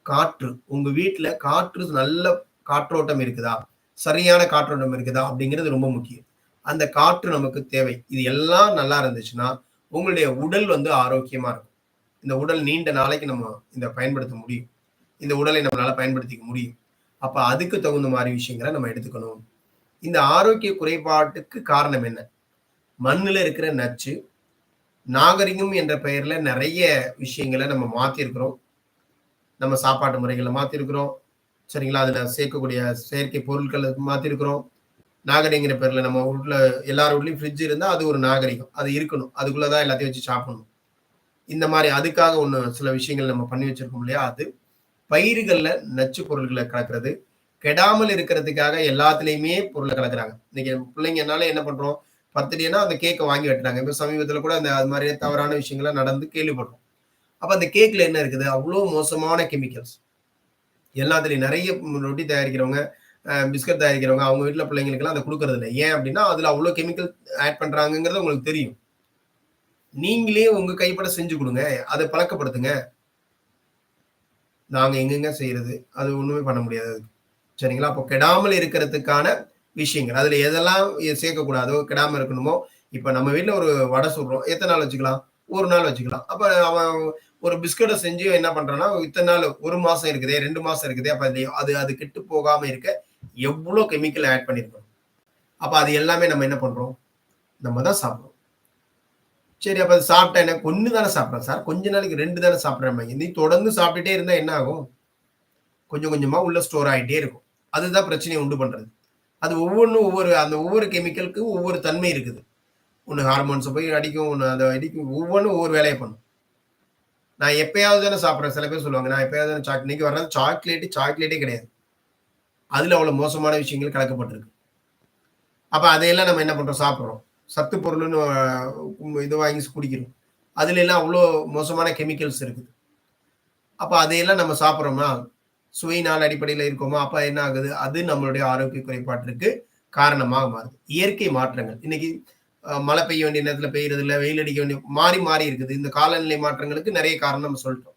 காற்று. உங்க வீட்ல காற்று நல்ல காற்றோட்டம் இருக்குதா? சரியான காற்றோட்டம் இருக்குதா? அப்படிங்கிறது ரொம்ப முக்கியம். அந்த காற்று நமக்கு தேவை. இது எல்லாம் நல்லா இருந்துச்சுன்னா, உங்களுடைய உடல் ஆரோக்கியமா இருக்கும். இந்த உடல் நீண்ட நாளைக்கு நம்ம பயன்படுத்த முடியும். இந்த உடலை நம்மளால பயன்படுத்திக்க முடியும். அப்ப அதுக்கு தகுந்த மாரி விஷயங்கள நம்ம எடுத்துக்கணும். இந்த ஆரோக்கிய குறைபாட்டுக்கு காரணம் என்ன? மண்ணுல இருக்கிற நச்சு, நாகரிகம் என்ற பெயர்ல நெறைய விஷயங்கள நம்ம மாத்தியிருக்கிறோம். நம்ம சாப்பாட்டு முறைகள மாத்திருக்கிறோம். சரிங்களா? அதுல சேர்க்கக்கூடிய செயற்கை பொருட்கள மாத்திருக்கிறோம். நாகரிகங்கிற பேர்ல நம்ம வீட்ல எல்லார் வீட்லயும் ஃப்ரிட்ஜ் இருந்தா அது ஒரு நாகரிகம். அது இருக்கணும். அதுக்குள்ள தான் எல்லாத்தையும் வச்சு சாப்பிடணும். இந்த மாரி அதுக்காக சில விஷயங்கள் நம்ம பண்ணி வச்சிருக்கோம் இல்லையா? அது. பயிர்கள்ல நச்சு பொருள்கள கலக்கிறது. கெடாமல் இருக்கிறதுக்காக எல்லாத்துலயுமே பொருள கலக்குறாங்க. இன்னைக்கு பிள்ளைங்கனால என்ன பண்றோம்? பர்த்டேன்னா அந்த கேக்க வாங்கி வெட்டுறாங்க. இப்ப சமீபத்தில கூட அது மாரி தவறான விஷயங்கள்லாம் நடந்து கேள்விப்பட்டோம். அப்ப அந்த கேக்ல என்ன இருக்குது? அவ்ளோ மோசமான கெமிக்கல்ஸ். எல்லாத்துலயும் நெறைய ரொட்டி தயாரிக்கிறவங்க, பிஸ்கட் தயாரிக்கிறவங்க, அவங்க வீட்ல பிள்ளைங்களுக்கெல்லாம் அத குடுக்குறது இல்ல. ஏன் அப்டின்னா, அதுல அவ்ளோ கெமிக்கல் ஆட் பண்றாங்கங்கிறது உங்களுக்கு தெரியும். நீங்களே உங்க கைப்பட செஞ்சு குடுங்க. அத பழக்கப்படுத்துங்க. நாங்க எங்கங்க செய்றது? அது ஒண்ணுமே பண்ண முடியாது அதுக்கு. சரிங்களா? அப்போ கெடாமல் இருக்கிறதுக்கான விஷயங்கள். அதுல எதெல்லாம் சேர்க்கக்கூடாதோ, கெடாம இருக்கணுமோ, இப்ப நம்ம வீட்ல ஒரு வடை சுடுறோம். எத்தன நாள் வச்சுக்கலாம்? 1 நாள் வச்சுக்கலாம். அப்ப அவன் ஒரு பிஸ்கட்ட செஞ்சு என்ன பண்றான்னா, இத்தன நாள் 1 மாசம் இருக்குதே, 2 மாசம் இருக்குதே, அப்ப அது அது அது கெட்டு போகாம இருக்க எவ்ளோ கெமிக்கல் ஆட் பண்ணியிருக்கோம். அப்ப அது எல்லாமே நம்ம என்ன பண்றோம்? நம்ம தான் சாப்பிடுறோம். சரி அப்ப அது சாப்பிட்டா என்ன? 1 தானே சாப்பிடுறேன் சார். கொஞ்ச நாளைக்கு 2 தானே சாப்பிடுறேன்பாய்ங்க. நீ தொடர்ந்து சாப்பிட்டுட்டே இருந்தா என்ன ஆகும்? கொஞ்சம் கொஞ்சமா உள்ள ஸ்டோர் ஆயிட்டே இருக்கும். அதுதான் பிரச்சனைய உண்டு பண்றது. அது ஒவ்வொன்னும் அந்த ஒவ்வொரு கெமிக்கலுக்கு ஒவ்வொரு தன்மை இருக்குது. ஒண்ணு ஹார்மோன்ஸ போய் அடிக்கும், ஒண்ணு அத அடிக்கும். ஒவ்வொன்னும் ஒவ்வொரு வேலைய பண்ணும். நான் எப்பயாவது தானே சாப்பிடுறேன். சில பேர் சொல்லுவாங்க, நான் எப்பயாவது தானே இன்னைக்கு வர்றது சாக்லேட்டே கிடையாது. அதுல அவ்வளவு மோசமான விஷயங்கள் கலக்கப்பட்டிருக்கு. அப்ப அதையெல்லாம் நம்ம என்ன பண்றோம்? சாப்பிடுறோம். சத்து பொருள்னு இது வாங்கி குடிக்கிறோம். அதுல எல்லாம் அவ்ளோ மோசமான கெமிக்கல்ஸ் இருக்குது. அப்ப அதையெல்லாம் நம்ம சாப்பிடுறோமா? சுவையினால் அடிப்படையில இருக்கோமா? அப்ப என்ன ஆகுது? அது நம்மளுடைய ஆரோக்கிய குறைபாட்டிற்கு காரணமாக மாறுது. இயற்கை மாற்றங்கள். இன்னைக்கு மழை பெய்ய வேண்டிய நேரத்துல பெய்யறது இல்ல. வெயில் அடிக்க வேண்டிய மாறி, மாறி இருக்குது. இந்த காலநிலை மாற்றங்களுக்கு நெறைய காரணம் நம்ம சொல்ட்டோம்.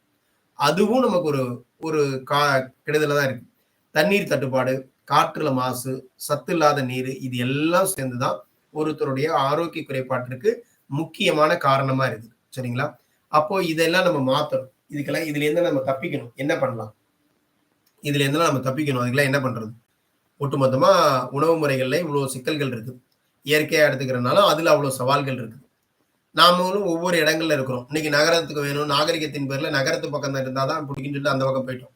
அதுவும் நமக்கு ஒரு ஒரு கா கெடுதலா தான் இருக்கு. தண்ணீர் தட்டுப்பாடு, காற்றுல மாசு, சத்து இல்லாத நீரு இது எல்லாம் சேர்ந்து தான் ஒருத்தருடைய ஆரோக்கிய குறைபாட்டிற்கு முக்கியமான காரணமா இருக்குது. சரிங்களா? அப்போ இதெல்லாம் நம்ம மாத்தணும். இதுலேருந்து நம்ம தப்பிக்கணும். என்ன பண்ணலாம்? இதுலேருந்துலாம் நம்ம தப்பிக்கணும். அதுக்கெல்லாம் என்ன பண்றது? ஒட்டுமொத்தமா உணவு முறைகள்ல இவ்ளோ சிக்கல்கள் இருக்குது. இயற்கையா எடுத்துக்கிறனால அதுல அவ்ளோ சவால்கள் இருக்குது. நாமளும் ஒவ்வொரு இடங்கள்ல இருக்கிறோம். இன்னைக்கு நகரத்துக்கு வேணும், நாகரிகத்தின் பேர்ல நகரத்து பக்கம் தான் இருந்தா தான் பிடிக்கும்னு சொல்லிட்டு அந்த பக்கம் போயிட்டோம்.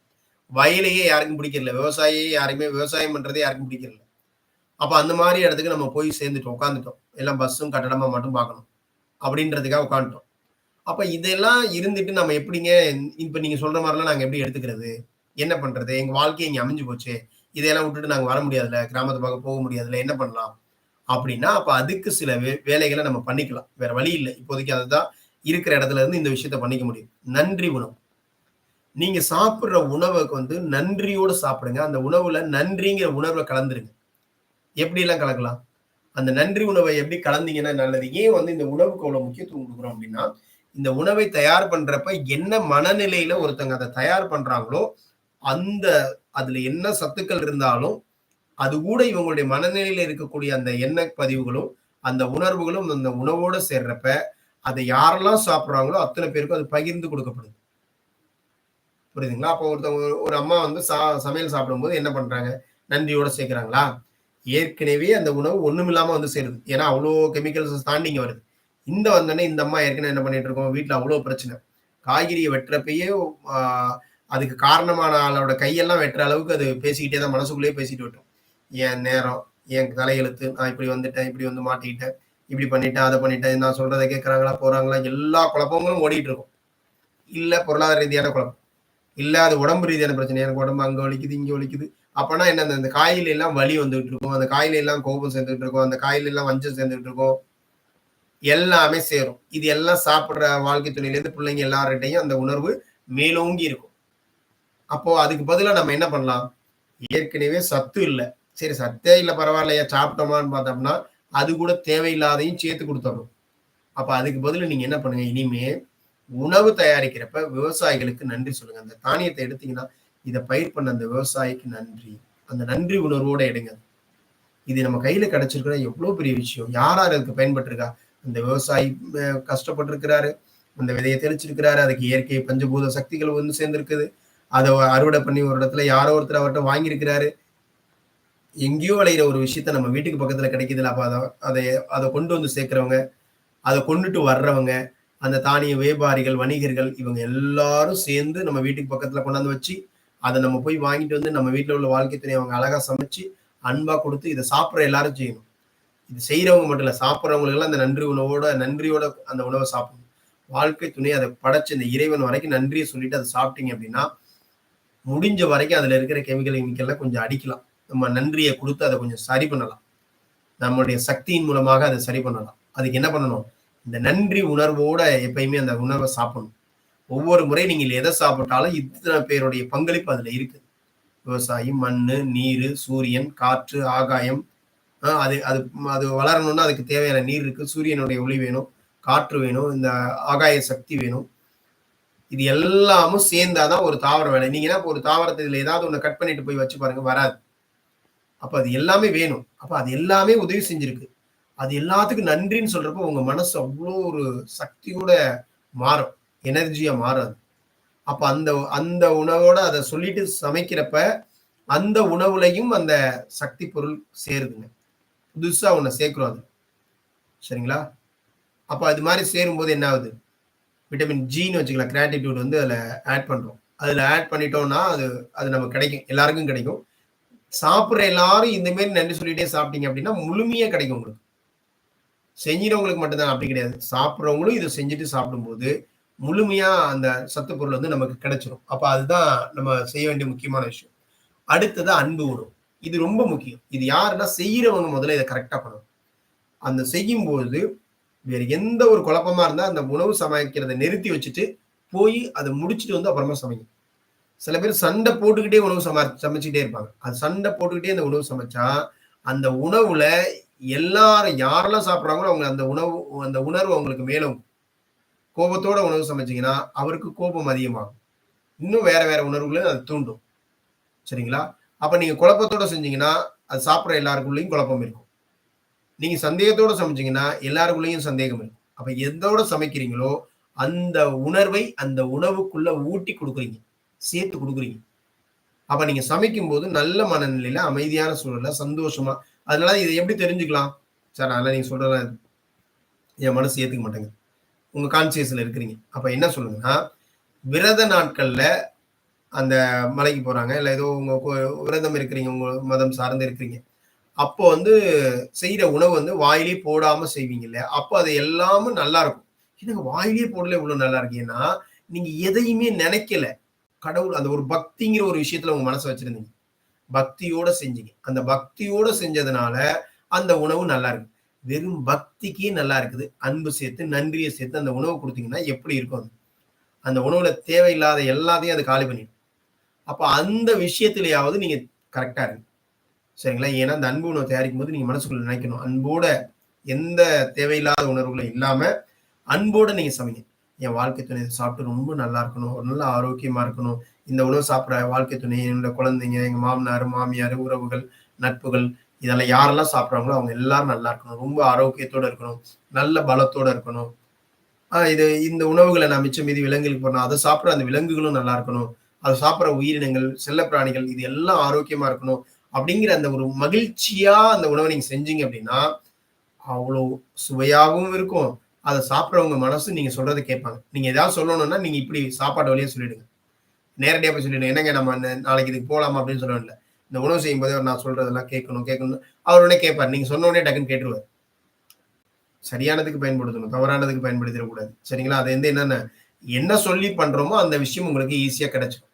வயலையே யாருக்கும் பிடிக்கல. விவசாயியே யாருமே விவசாயம் பண்றதே யாருக்கும் பிடிக்கல. அப்ப அந்த மாரி இடத்துக்கு நம்ம போய் சேர்ந்துட்டோம், உட்கார்ந்துட்டோம். எல்லாம் பஸ்ஸும், கட்டடமா மட்டும் பார்க்கணும். அப்படின்றதுக்காக உட்காந்துட்டோம். அப்ப இதெல்லாம் இருந்துட்டு நம்ம எப்படிங்க இப்ப நீங்க சொல்ற மாரிலாம் நாங்க எப்படி எடுத்துக்கிறது? என்ன பண்றது? எங்க வாழ்க்கையே இங்க அமைஞ்சு போச்சே. இதையெல்லாம் விட்டுட்டு நாங்க வர முடியாதுல்ல. கிராமத்து பக்கம் போக முடியாதுல்ல. என்ன பண்ணலாம்? அப்படின்னா, அப்ப அதுக்கு சில வேலைகள நம்ம பண்ணிக்கலாம். வேற வழி இல்ல. இப்போதைக்கு அதுதான் இருக்கிற இடத்துல இருந்து இந்த விஷயத்த பண்ணிக்க முடியும். நன்றி உணவு. நீங்க சாப்பிடுற உணவுக்கு நன்றியோட சாப்பிடுங்க. அந்த உணவுல நன்றிங்கிற உணர்வ கலந்துருங்க. எப்படிலாம் கலக்கலாம்? அந்த நன்றி உணவை எப்படி கலந்தீங்கன்னா நல்லது. ஏன் இந்த உணவுக்கு அவ்வளவு முக்கியத்துவம் குடுக்குறோம் அப்படின்னா, இந்த உணவை தயார் பண்றப்ப என்ன மனநிலையில ஒருத்தங்க அத தயார் பண்றாங்களோ, அந்த அதுல என்ன சத்துக்கள் இருந்தாலும், அது கூட இவங்களுடைய மனநிலையில இருக்கக்கூடிய அந்த எண்ண பதிவுகளும், அந்த உணர்வுகளும் அந்த உணவோட சேர்றப்ப, அதை யாரெல்லாம் சாப்பிடுறாங்களோ அத்தன பேருக்கும் அது பகிர்ந்து கொடுக்கப்படுது. புரியுதுங்களா? அப்போ ஒருத்தவங்க ஒரு அம்மா சமையல் சாப்பிடும்போது என்ன பண்றாங்க? நன்றியோட சேர்க்கிறாங்களா? ஏற்கனவே அந்த உணவு ஒண்ணுமில்லாம சேருது. ஏன்னா, அவ்ளோ கெமிக்கல்ஸ் தாண்டி இங்க வருது. வந்தோனே இந்த அம்மா ஏற்கனவே என்ன பண்ணிட்டு இருக்கோம், வீட்ல அவ்ளோ பிரச்சனை. காய்கறிய வெட்டுறப்பயே ஆ அதுக்கு காரணமான ஆளோட கையெல்லாம் வெட்டுற அளவுக்கு அது பேசிக்கிட்டே தான் மனசுக்குள்ளேயே பேசிட்டு வெட்டும். என் நேரம், என் தலையெழுத்து, நான் இப்படி வந்துட்டேன், இப்படி மாட்டிக்கிட்டேன், இப்படி பண்ணிட்டேன், அத பண்ணிட்டேன், நான் சொல்றத கேட்கறாங்களா, போறாங்களா, எல்லா குழப்பங்களும் ஓடிட்டு இருக்கும். இல்ல பொருளாதார ரீதியான குழப்பம். இல்ல அது உடம்பு ரீதியான பிரச்சனை. எனக்கு உடம்பு அங்க வலிக்குது, இங்க வலிக்குது. அப்பன்னா என்ன அந்த காயில எல்லாம் வலி வந்துகிட்டு இருக்கும். அந்த காயில எல்லாம் கோபம் சேர்ந்துட்டு இருக்கும். அந்த காயில எல்லாம் வஞ்சம் சேர்ந்துட்டு இருக்கும். எல்லாமே சேரும். இது எல்லாம் சாப்பிடுற வாழ்க்கை துணையிலேருந்து பிள்ளைங்க எல்லார்கிட்டயும் அந்த உணர்வு மேலோங்கி இருக்கும். அப்போ அதுக்கு பதிலா நம்ம என்ன பண்ணலாம்? ஏற்கனவே சத்து இல்ல. சரி சத்தே இல்ல பரவாயில்லையா சாப்பிட்டோமான்னு பார்த்தோம்னா, அது கூட தேவையில்லாதையும் சேர்த்து குடுத்துறணும். அப்ப அதுக்கு பதிலா நீங்க என்ன பண்ணுங்க, இனிமே உணவு தயாரிக்கிறப்ப விவசாயிகளுக்கு நன்றி சொல்லுங்க. அந்த தானியத்த எடுத்தீங்கன்னா, இத பயிர் பண்ண அந்த விவசாயிக்கு நன்றி. அந்த நன்றி உணர்வோட எடுங்க. இது நம்ம கையில கிடைச்சிருக்கிற எவ்வளோ பெரிய விஷயம். யார் யார் அதுக்கு பயன்பட்டுருக்கா? அந்த விவசாயி கஷ்டப்பட்டுருக்கிறாரு. அந்த விதைய தெளிச்சிருக்கிறாரு. அதுக்கு இயற்கை பஞ்சபூத சக்திகள் சேர்ந்திருக்குது. அத அறுவடை பண்ணி ஒரு இடத்துல யாரோ ஒருத்தர் அவர்ட்ட வாங்கியிருக்கிறாரு. எங்கேயோ விளையிற ஒரு விஷயத்த நம்ம வீட்டுக்கு பக்கத்துல கிடைக்குதுல்ல. அப்ப அத அத கொண்டு சேர்க்கிறவங்க, அத கொண்டுட்டு வர்றவங்க, அந்த தானிய வியாபாரிகள், வணிகர்கள் இவங்க எல்லாரும் சேர்ந்து நம்ம வீட்டுக்கு பக்கத்துல கொண்டாந்து வச்சு, அத நம்ம போய் வாங்கிட்டு நம்ம வீட்ல உள்ள வாழ்க்கை துணை அவங்க அழகா சமைச்சு, அன்பா குடுத்து இத சாப்பிடுற எல்லாரும் செய்யணும். இது செய்றவங்க மட்டும் இல்ல, சாப்பிடுறவங்களுக்கு எல்லாம் அந்த நன்றியோட அந்த உணவ சாப்பிடணும். வாழ்க்கை துணை அத படைச்ச இந்த இறைவன் வரைக்கும் நன்றிய சொல்லிட்டு அத சாப்பிட்டீங்க அப்படின்னா, முடிஞ்ச வரைக்கும் அதுல இருக்கிற கெமிக்கல்லாம் கொஞ்சம் அடிக்கலாம். நம்ம நன்றிய குடுத்து அத கொஞ்சம் சரி பண்ணலாம். நம்முடைய சக்தியின் மூலமாக அத சரி பண்ணலாம். அதுக்கு என்ன பண்ணணும்? இந்த நன்றி உணர்வோட எப்பயுமே அந்த உணவ சாப்பிடணும். ஒவ்வொரு முறை நீங்கள் எத சாப்பிட்டாலும் இத்தனை பேருடைய பங்களிப்பு அதுல இருக்கு. விவசாயி, மண்ணு, நீரு, சூரியன், காற்று, ஆகாயம். அது அது அது வளரணும்னா அதுக்கு தேவையான நீர் இருக்கு. சூரியனுடைய ஒளி வேணும், காற்று வேணும், இந்த ஆகாய சக்தி வேணும். இது எல்லாமும் சேர்ந்தாதான் ஒரு தாவரம் வேலை. நீங்க என்ன ஒரு தாவரத்த இதுல ஏதாவது ஒண்ணு கட் பண்ணிட்டு போய் வச்சு பாருங்க, வராது. அப்ப அது எல்லாமே வேணும். அப்ப அது எல்லாமே உதவி செஞ்சிருக்கு. அது எல்லாத்துக்கும் நன்றின்னு சொல்றப்போ உங்க மனசு அவ்ளோ ஒரு சக்தியோட மாறும். எனர்ஜியா மாறும். அப்ப அந்த அந்த உணவோட அத சொல்லிட்டு சமைக்கிறப்ப, அந்த உணவுலயும் அந்த சக்தி பொருள் சேருதுங்க. புதுசா ஒண்ண சேர்க்கிறோம் அது. சரிங்களா? அப்ப அது மாரி சேரும்போது என்ன ஆகுது? விட்டமின் ஜின்னு வச்சுக்கலாம். கிராட்டிட்யூட் அதுல ஆட் பண்றோம். அதுல ஆட் பண்ணிட்டோம்னா, அது அது நமக்கு கிடைக்கும். எல்லாருக்கும் கிடைக்கும். சாப்பிடுற எல்லாரும் இந்த மாரி நன்றி சொல்லிட்டே சாப்பிட்டீங்க அப்படின்னா, முழுமையா கிடைக்கும் உங்களுக்கு. செஞ்சிறவங்களுக்கு மட்டும் தான் அப்படி கிடையாது. சாப்பிடுறவங்களும் இத செஞ்சுட்டு சாப்பிடும்போது, முழுமையா அந்த சத்து பொருள் நமக்கு கிடைச்சிரும். அப்ப அதுதான் நம்ம செய்ய வேண்டிய முக்கியமான விஷயம். அடுத்தது அன்பு உணவு. இது ரொம்ப முக்கியம். இது யாருன்னா செய்யறவங்க முதல்ல இத கரெக்ட்டா பண்ணணும். அந்த செய்யும்போது வேற எந்த ஒரு குழப்பமா இருந்தா அந்த உணவு சமைக்கிறத நிறுத்தி வச்சுட்டு, போய் அத முடிச்சுட்டு அப்புறமா சமைங்க. சில பேர் சண்டை போட்டுக்கிட்டே உணவு சமைச்சுக்கிட்டே இருப்பாங்க. அது சண்டை போட்டுக்கிட்டே அந்த உணவு சமைச்சா, அந்த உணவுல எல்லாரும் யாரெல்லாம் சாப்பிடுறாங்களோ அவங்க அந்த உணர்வு அவங்களுக்கு மேலும் கோபத்தோட உணவு சமைச்சீங்கன்னா, அவருக்கு கோபம் அதிகமாகும். இன்னும் வேற வேற உணர்வுகள அது தூண்டும். சரிங்களா? அப்ப நீங்க குழப்பத்தோட செஞ்சீங்கன்னா, அது சாப்பிடுற எல்லாருக்குள்ளயும் குழப்பம் இருக்கும். நீங்க சந்தேகத்தோட சமைச்சீங்கன்னா, எல்லாருக்குள்ளயும் சந்தேகம் இருக்கும். அப்ப எதோட சமைக்கிறீங்களோ, அந்த உணர்வை அந்த உணவுக்குள்ள ஊட்டி குடுக்குறீங்க. சேர்த்து குடுக்குறீங்க. அப்ப நீங்க சமைக்கும்போது நல்ல மனநிலையில, அமைதியான சூழல்ல, சந்தோஷமா அதனால இத எப்படி தெரிஞ்சுக்கலாம்? சார் அதெல்லாம் நீங்க சொல்றதெல்லாம் என் மனசு ஏத்துக்க மாட்டேங்குது. உங்க கான்சியஸ்ல இருக்கிறீங்க. அப்ப என்ன சொல்லுங்கன்னா, விரத நாட்கள்ல அந்த மலைக்கு போறாங்க. இல்ல ஏதோ உங்க விரதம் இருக்கிறீங்க. உங்க மதம் சார்ந்து இருக்கிறீங்க. அப்போ வந்து செய்ற உணவு வந்து வாயிலேயே போடாம செய்வீங்க இல்லையா? அப்போ அது எல்லாமும் நல்லா இருக்கும். என்னங்க வாயிலேயே போடல இவ்ளோ நல்லா இருக்கேன்னா, நீங்க எதையுமே நெனைக்கல. கடவுள் அந்த ஒரு பக்திங்கிற ஒரு விஷயத்துல உங்க மனச வச்சிருந்தீங்க. பக்தியோட செஞ்சீங்க. அந்த பக்தியோட செஞ்சதுனால, அந்த உணவு நல்லா இருக்கு. வெறும் பக்திக்கே நல்லா இருக்குது. அன்பு சேர்த்து, நன்றிய சேர்த்து அந்த உணவு குடுத்தீங்கன்னா எப்படி இருக்கும் அது? அந்த உணவுல தேவையில்லாத எல்லாத்தையும் அது காலி பண்ணிடும். அப்ப அந்த விஷயத்திலயாவது நீங்க கரெக்ட்டா இருங்க. சரிங்களா? ஏன்னா, அந்த அன்பு உணவு தயாரிக்கும்போது நீங்க மனசுக்குள்ள நினைக்கணும். அன்போட எந்த தேவையில்லாத உணர்வுகளும் இல்லாம, அன்போட நீங்க சமைங்க. என் வாழ்க்கை துணை இத சாப்பிட்டு ரொம்ப நல்லா இருக்கணும். ஒரு நல்ல ஆரோக்கியமா இருக்கணும். இந்த உணவு சாப்பிடுற வாழ்க்கை துணை, என்னோட குழந்தைங்க, எங்க மாமனாரு, மாமியாரு, உறவுகள், நட்புகள் இதெல்லாம் யாரெல்லாம் சாப்பிடுறாங்களோ, அவங்க எல்லாரும் நல்லா இருக்கணும். ரொம்ப ஆரோக்கியத்தோட இருக்கணும். நல்ல பலத்தோட இருக்கணும். இந்த உணவுகள நான் மிச்சம் மீதி விலங்குகளுக்கு போடணும். அத சாப்பிடுற அந்த விலங்குகளும் நல்லா இருக்கணும். அத சாப்பிடுற உயிரினங்கள், செல்லப்பிராணிகள் இது எல்லாம் ஆரோக்கியமா இருக்கணும். அப்படிங்கிற அந்த ஒரு மகிழ்ச்சியா அந்த உணவ நீங்க செஞ்சீங்க அப்படின்னா, அவ்வளோ சுவையாவும் இருக்கும். அத சாப்பிடுறவங்க மனசு நீங்க சொல்றத கேட்பாங்க. நீங்க ஏதாவது சொல்லணும்னா, நீங்க இப்படி சாப்பாடு வழியா சொல்லிடுங்க. நேரடியா போய் சொல்லிடுங்க. "என்னங்க நம்ம நாளைக்கு இதுக்கு போலாமா?" அப்படின்னு சொல்ல வேண்டியதில்ல. இந்த உணவு செய்யும்போதே நான் சொல்றதெல்லாம் கேட்கணும், கேட்கணும்னு அவர் உடனே கேட்பாரு. நீங்க சொன்ன உடனே டக்குன்னு கேட்டுருவாரு. சரியானதுக்கு பயன்படுத்தணும். தவறானதுக்கு பயன்படுத்திறக்கூடாது. சரிங்களா? அது வந்து என்னன்னா, என்ன சொல்லி பண்றோமோ, அந்த விஷயம் உங்களுக்கு ஈஸியா கிடைச்சுரும்.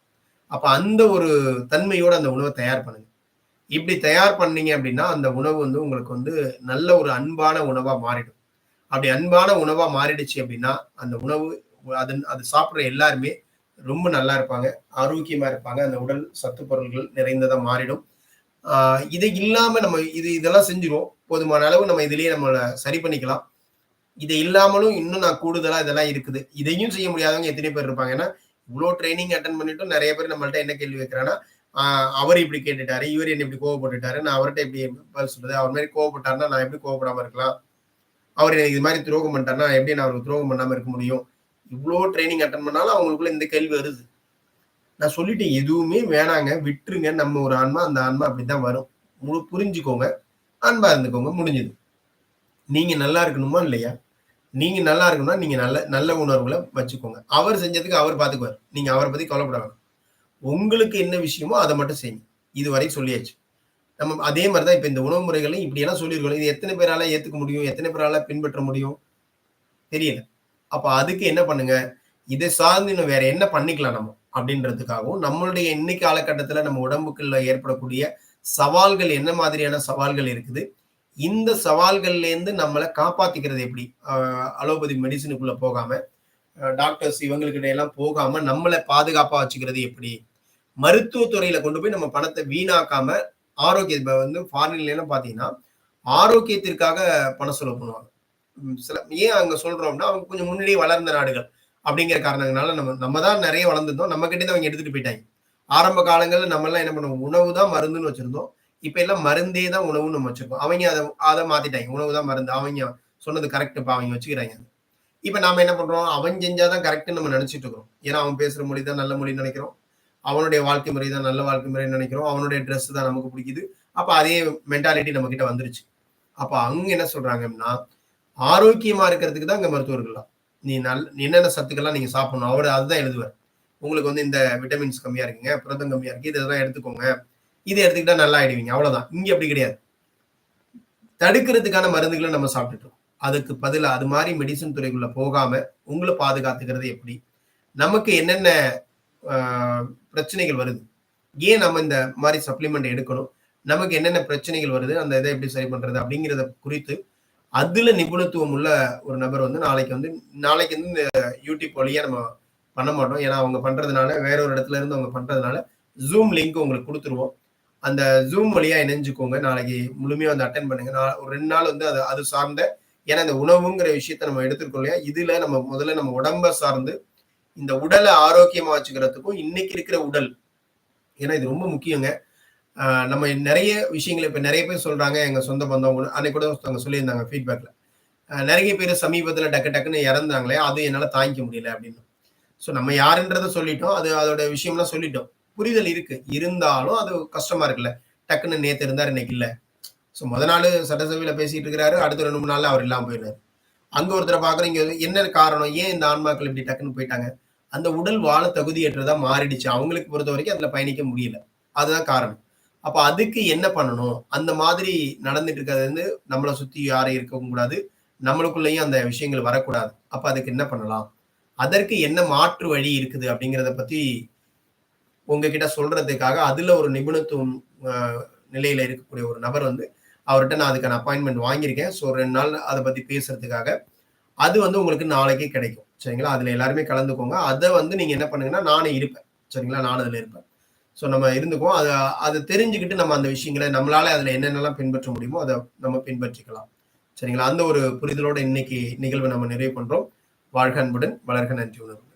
அப்ப அந்த ஒரு தன்மையோட அந்த உணவ தயார் பண்ணுங்க. இப்படி தயார் பண்ணீங்க அப்படின்னா, அந்த உணவு வந்து உங்களுக்கு வந்து நல்ல ஒரு அன்பான உணவா மாறிடும். அப்படி அன்பான உணவா மாறிடுச்சு அப்படின்னா, அந்த உணவு அது அது சாப்பிடுற எல்லாருமே ரொம்ப நல்லா இருப்பாங்க. ஆரோக்கியமா இருப்பாங்க. அந்த உடல் சத்து பொருள்கள் நிறைந்ததா மாறிடும். ஆ இது இல்லாம நம்ம இதெல்லாம் செஞ்சுருவோம். போதுமான அளவு நம்ம இதிலேயே நம்மள சரி பண்ணிக்கலாம். இது இல்லாமலும் இன்னும் நான் கூடுதலா இதெல்லாம் இருக்குது. இதையும் செய்ய முடியாதவங்க எத்தனை பேர் இருப்பாங்க. ஏன்னா, இவ்ளோ ட்ரெய்னிங் அட்டெண்ட் பண்ணிட்டும் நெறைய பேர் நம்மள்ட்ட என்ன கேள்வி கேட்கிறாங்கன்னா, ஆ அவரு இப்படி கேட்டுட்டாரு, இவரு என்ன இப்படி கோவப்பட்டுட்டாரு, நான் அவர்ட்ட எப்படி பதில் சொல்றது? அவர் மாரி கோவப்பட்டாருன்னா, நான் எப்படி கோவப்படாம இருக்கலாம்? அவரு எனக்கு இது மாரி துரோகம் பண்ணிட்டாருன்னா, எப்படி நான் அவருக்கு துரோகம் பண்ணாம இருக்க முடியும்? இவ்ளோ ட்ரெய்னிங் அட்டெண்ட் பண்ணாலும் அவங்களுக்குள்ள இந்த கேள்வி வருது. நான் சொல்லிட்டேன், எதுவுமே வேணாங்க, விட்டுருங்க. நம்ம ஒரு ஆன்மா, அந்த ஆன்மா அப்படித்தான் வரும். புரிஞ்சுக்கோங்க, அன்பா இருந்துக்கோங்க, முடிஞ்சுது. நீங்க நல்லா இருக்கணுமா? இல்லையா? நீங்க நல்லா இருக்கணும்னா, நீங்க நல்ல நல்ல உணர்வுகள வச்சுக்கோங்க. அவர் செஞ்சதுக்கு அவர் பார்த்துக்குவாரு. நீங்க அவர பத்தி கவலைப்பட வேணாம். உங்களுக்கு என்ன விஷயமோ அத மட்டும் செய்யுங்க. இதுவரை சொல்லியாச்சு. நம்ம அதே மாரி தான் இப்ப இந்த உணவு முறைகளையும் இப்படியெல்லாம் சொல்லியிருக்கோம். இது எத்தன பேரால ஏத்துக்க முடியும்? எத்தன பேரால பின்பற்ற முடியும்? தெரியல. அப்ப அதுக்கு என்ன பண்ணுங்க, இத சார்ந்து இன்னும் வேற என்ன பண்ணிக்கலாம் நம்ம? அப்படின்றதுக்காகவும், நம்மளுடைய இன்னைக்கு காலகட்டத்தில நம்ம உடம்புக்குள்ள ஏற்படக்கூடிய சவால்கள் என்ன மாதிரியான சவால்கள் இருக்குது? இந்த சவால்கள்லேருந்து நம்மள காப்பாத்திக்கிறது எப்படி? அலோபதி மெடிசினுக்குள்ள போகாம, டாக்டர்ஸ் இவங்ககிட்ட எல்லாம் போகாம நம்மள பாதுகாப்பா வச்சுக்கிறது எப்படி? மருத்துவ துறையில கொண்டு போய் நம்ம பணத்த வீணாக்காம, இப்ப வந்து ஃபாரின்லலாம் பார்த்தீங்கன்னா, ஆரோக்கியத்திற்காக பணம் செலவு பண்ணுவாங்க. ஏன் அங்க சொல்றோம்னா, அவங்க கொஞ்சம் முன்னாடியே வளர்ந்த நாடுகள். அப்படிங்கிற காரணங்களால நம்ம நம்ம தான் நெறைய வளர்ந்துருந்தோம். நம்ம கிட்ட இருந்து அவங்க எடுத்துட்டு போயிட்டாய்ங்க. ஆரம்ப காலங்கள்ல நம்மலாம் என்ன பண்ணுவோம், உணவு தான் மருந்துன்னு வச்சிருந்தோம். இப்ப எல்லாம் மருந்தே தான் உணவுன்னு நம்ம வச்சிருக்கோம். அவைங்க அத அத மாத்திட்டாய்ங்க. உணவு தான் மருந்து. அவைங்க சொன்னது கரெக்ட்ப்பா அவைங்க வச்சுக்கிறாய்ங்க. இப்ப நாம என்ன பண்றோம், அவன் செஞ்சா தான் கரெக்ட்ன்னு நம்ம நெனச்சுட்டு இருக்கிறோம். ஏன்னா, அவன் பேசுற மொழி தான் நல்ல மொழின்னு நெனைக்கிறோம். அவனுடைய வாழ்க்கை முறை தான் நல்ல வாழ்க்கை முறைன்னு நெனைக்கிறோம். அவனுடைய ட்ரெஸ் தான் நமக்கு பிடிக்குது. அப்ப அதே மென்டாலிட்டி நம்ம கிட்ட வந்துருச்சு. அப்ப அங்க என்ன சொல்றாங்கன்னா, ஆரோக்கியமா இருக்கிறதுக்கு தான் அங்க மருத்துவர்கள்லாம். நீ என்னென்ன சத்துக்கள்லாம் நீங்க சாப்பிடணும். அவரு அதுதான் எழுதுவாரு. உங்களுக்கு வந்து இந்த விட்டமின்ஸ் கம்மியா இருக்குங்க, புரதம் கம்மியா இருக்கு. இதெல்லாம் எடுத்துக்கோங்க. இத எடுத்துக்கிட்டா நல்லா ஆயிடுவீங்க. அவ்வளவுதான். இங்க அப்படி கிடையாது. தடுக்கிறதுக்கான மருந்துகள நம்ம சாப்பிட்டுட்டு இருக்கோம். அதுக்கு பதிலா அது மாரி மெடிசின் துறைக்குள்ள போகாம, உங்கள பாதுகாத்துக்கிறது எப்படி? நமக்கு என்னென்ன அ பிரச்சனைகள் வருது? ஏன் நம்ம இந்த மாரி சப்ளிமெண்ட் எடுக்கணும்? நமக்கு என்னென்ன பிரச்சனைகள் வருது? அந்த இத எப்படி சரி பண்றது? அப்படிங்கிறத குறித்து, அதுல நிபுணத்துவம் உள்ள ஒரு நபர் வந்து நாளைக்கு வந்து இந்த யூடியூப் வழியா நம்ம பண்ண மாட்டோம். ஏன்னா, அவங்க பண்றதுனால வேற ஒரு இடத்துல இருந்து அவங்க பண்றதுனால, Zoom லிங்க் உங்களுக்கு குடுத்துருவோம். அந்த Zoom வழியா இணைஞ்சுக்கோங்க. நாளைக்கு முழுமையா வந்து அட்டெண்ட் பண்ணுங்க. ஒரு 2 நாள் வந்து அது அது சார்ந்த ஏன்னா இந்த உணவுங்கிற விஷயத்த நம்ம எடுத்துருக்கோம் இல்லையா? இதுல நம்ம முதல்ல நம்ம உடம்ப சார்ந்து, இந்த உடல ஆரோக்கியமா வச்சுக்கிறதுக்கும், இன்னைக்கு இருக்கிற உடல் ஏன்னா இது ரொம்ப முக்கியங்க. அ நம்ம நெறைய விஷயங்கள இப்ப நெறைய பேர் சொல்றாங்க, எங்க சொந்த பந்தம் கூட அன்னைக்கு கூட ஒருத்தவங்க சொல்லியிருந்தாங்க ஃபீட்பேக்ல. நெறைய பேரு சமீபத்தில டக்கு டக்குன்னு இறந்தாங்களே, அது என்னால தாங்கிக்க முடியல அப்படின்னு. ஸோ நம்ம யாருன்றத சொல்லிட்டோம். அதோட விஷயம்லாம் சொல்லிட்டோம். புரிதல் இருக்கு. இருந்தாலும் அது கஷ்டமா இருக்குல்ல. டக்குன்னு நேத்து இருந்தாரு, இன்னைக்கு இல்ல. ஸோ நாளு சட்டசபையில பேசிட்டு இருக்கிறாரு. அடுத்த 2, 3 நாள்ல அவர் இல்லாம போயிடுறாரு. அங்க ஒருத்தரை பார்க்குறோம், இங்க என்ன காரணம்? ஏன் இந்த ஆன்மாக்கள் இப்படி டக்குன்னு போயிட்டாங்க? அந்த உடல் வாழ தகுதியற்றதா மாறிடுச்சு. அவங்களுக்கு பொறுத்தவரைக்கும் அதுல பயணிக்க முடியல. அதுதான் காரணம். அப்ப அதுக்கு என்ன பண்ணணும்? அந்த மாதிரி நடந்துட்டு இருக்கிறது வந்து நம்மள சுத்தி யாரும் இருக்கவும் கூடாது. நம்மளுக்குள்ளேயும் அந்த விஷயங்கள் வரக்கூடாது. அப்ப அதுக்கு என்ன பண்ணலாம்? அதற்கு என்ன மாற்று வழி இருக்குது? அப்படிங்கிறத பத்தி உங்ககிட்ட சொல்றதுக்காக, அதுல ஒரு நிபுணத்துவம் அ நிலையில இருக்கக்கூடிய ஒரு நபர் வந்து அவர்ட்ட நான் அதுக்கான அப்பாயின்ட்மென்ட் வாங்கியிருக்கேன். ஸோ 2 நாள் அத பத்தி பேசுறதுக்காக. அது வந்து உங்களுக்கு நாளைக்கே கிடைக்கும். சரிங்களா? அதுல எல்லாருமே கலந்துக்கோங்க. அத வந்து நீங்க என்ன பண்ணுங்கன்னா, நானும் இருப்பேன். சரிங்களா? நானும் அதுல இருப்பேன். ஸோ நம்ம இருந்துக்குவோம். அத தெரிஞ்சுக்கிட்டு நம்ம அந்த விஷயங்கள நம்மளால அதுல என்னென்னலாம் பின்பற்ற முடியுமோ, அத நம்ம பின்பற்றிக்கலாம். சரிங்களா? அந்த ஒரு புரிதலோட இன்னைக்கு நிகழ்வ நம்ம நிறைவு பண்றோம். வாழ்க அன்புடன், வளர்க நன்றி உணர்வு.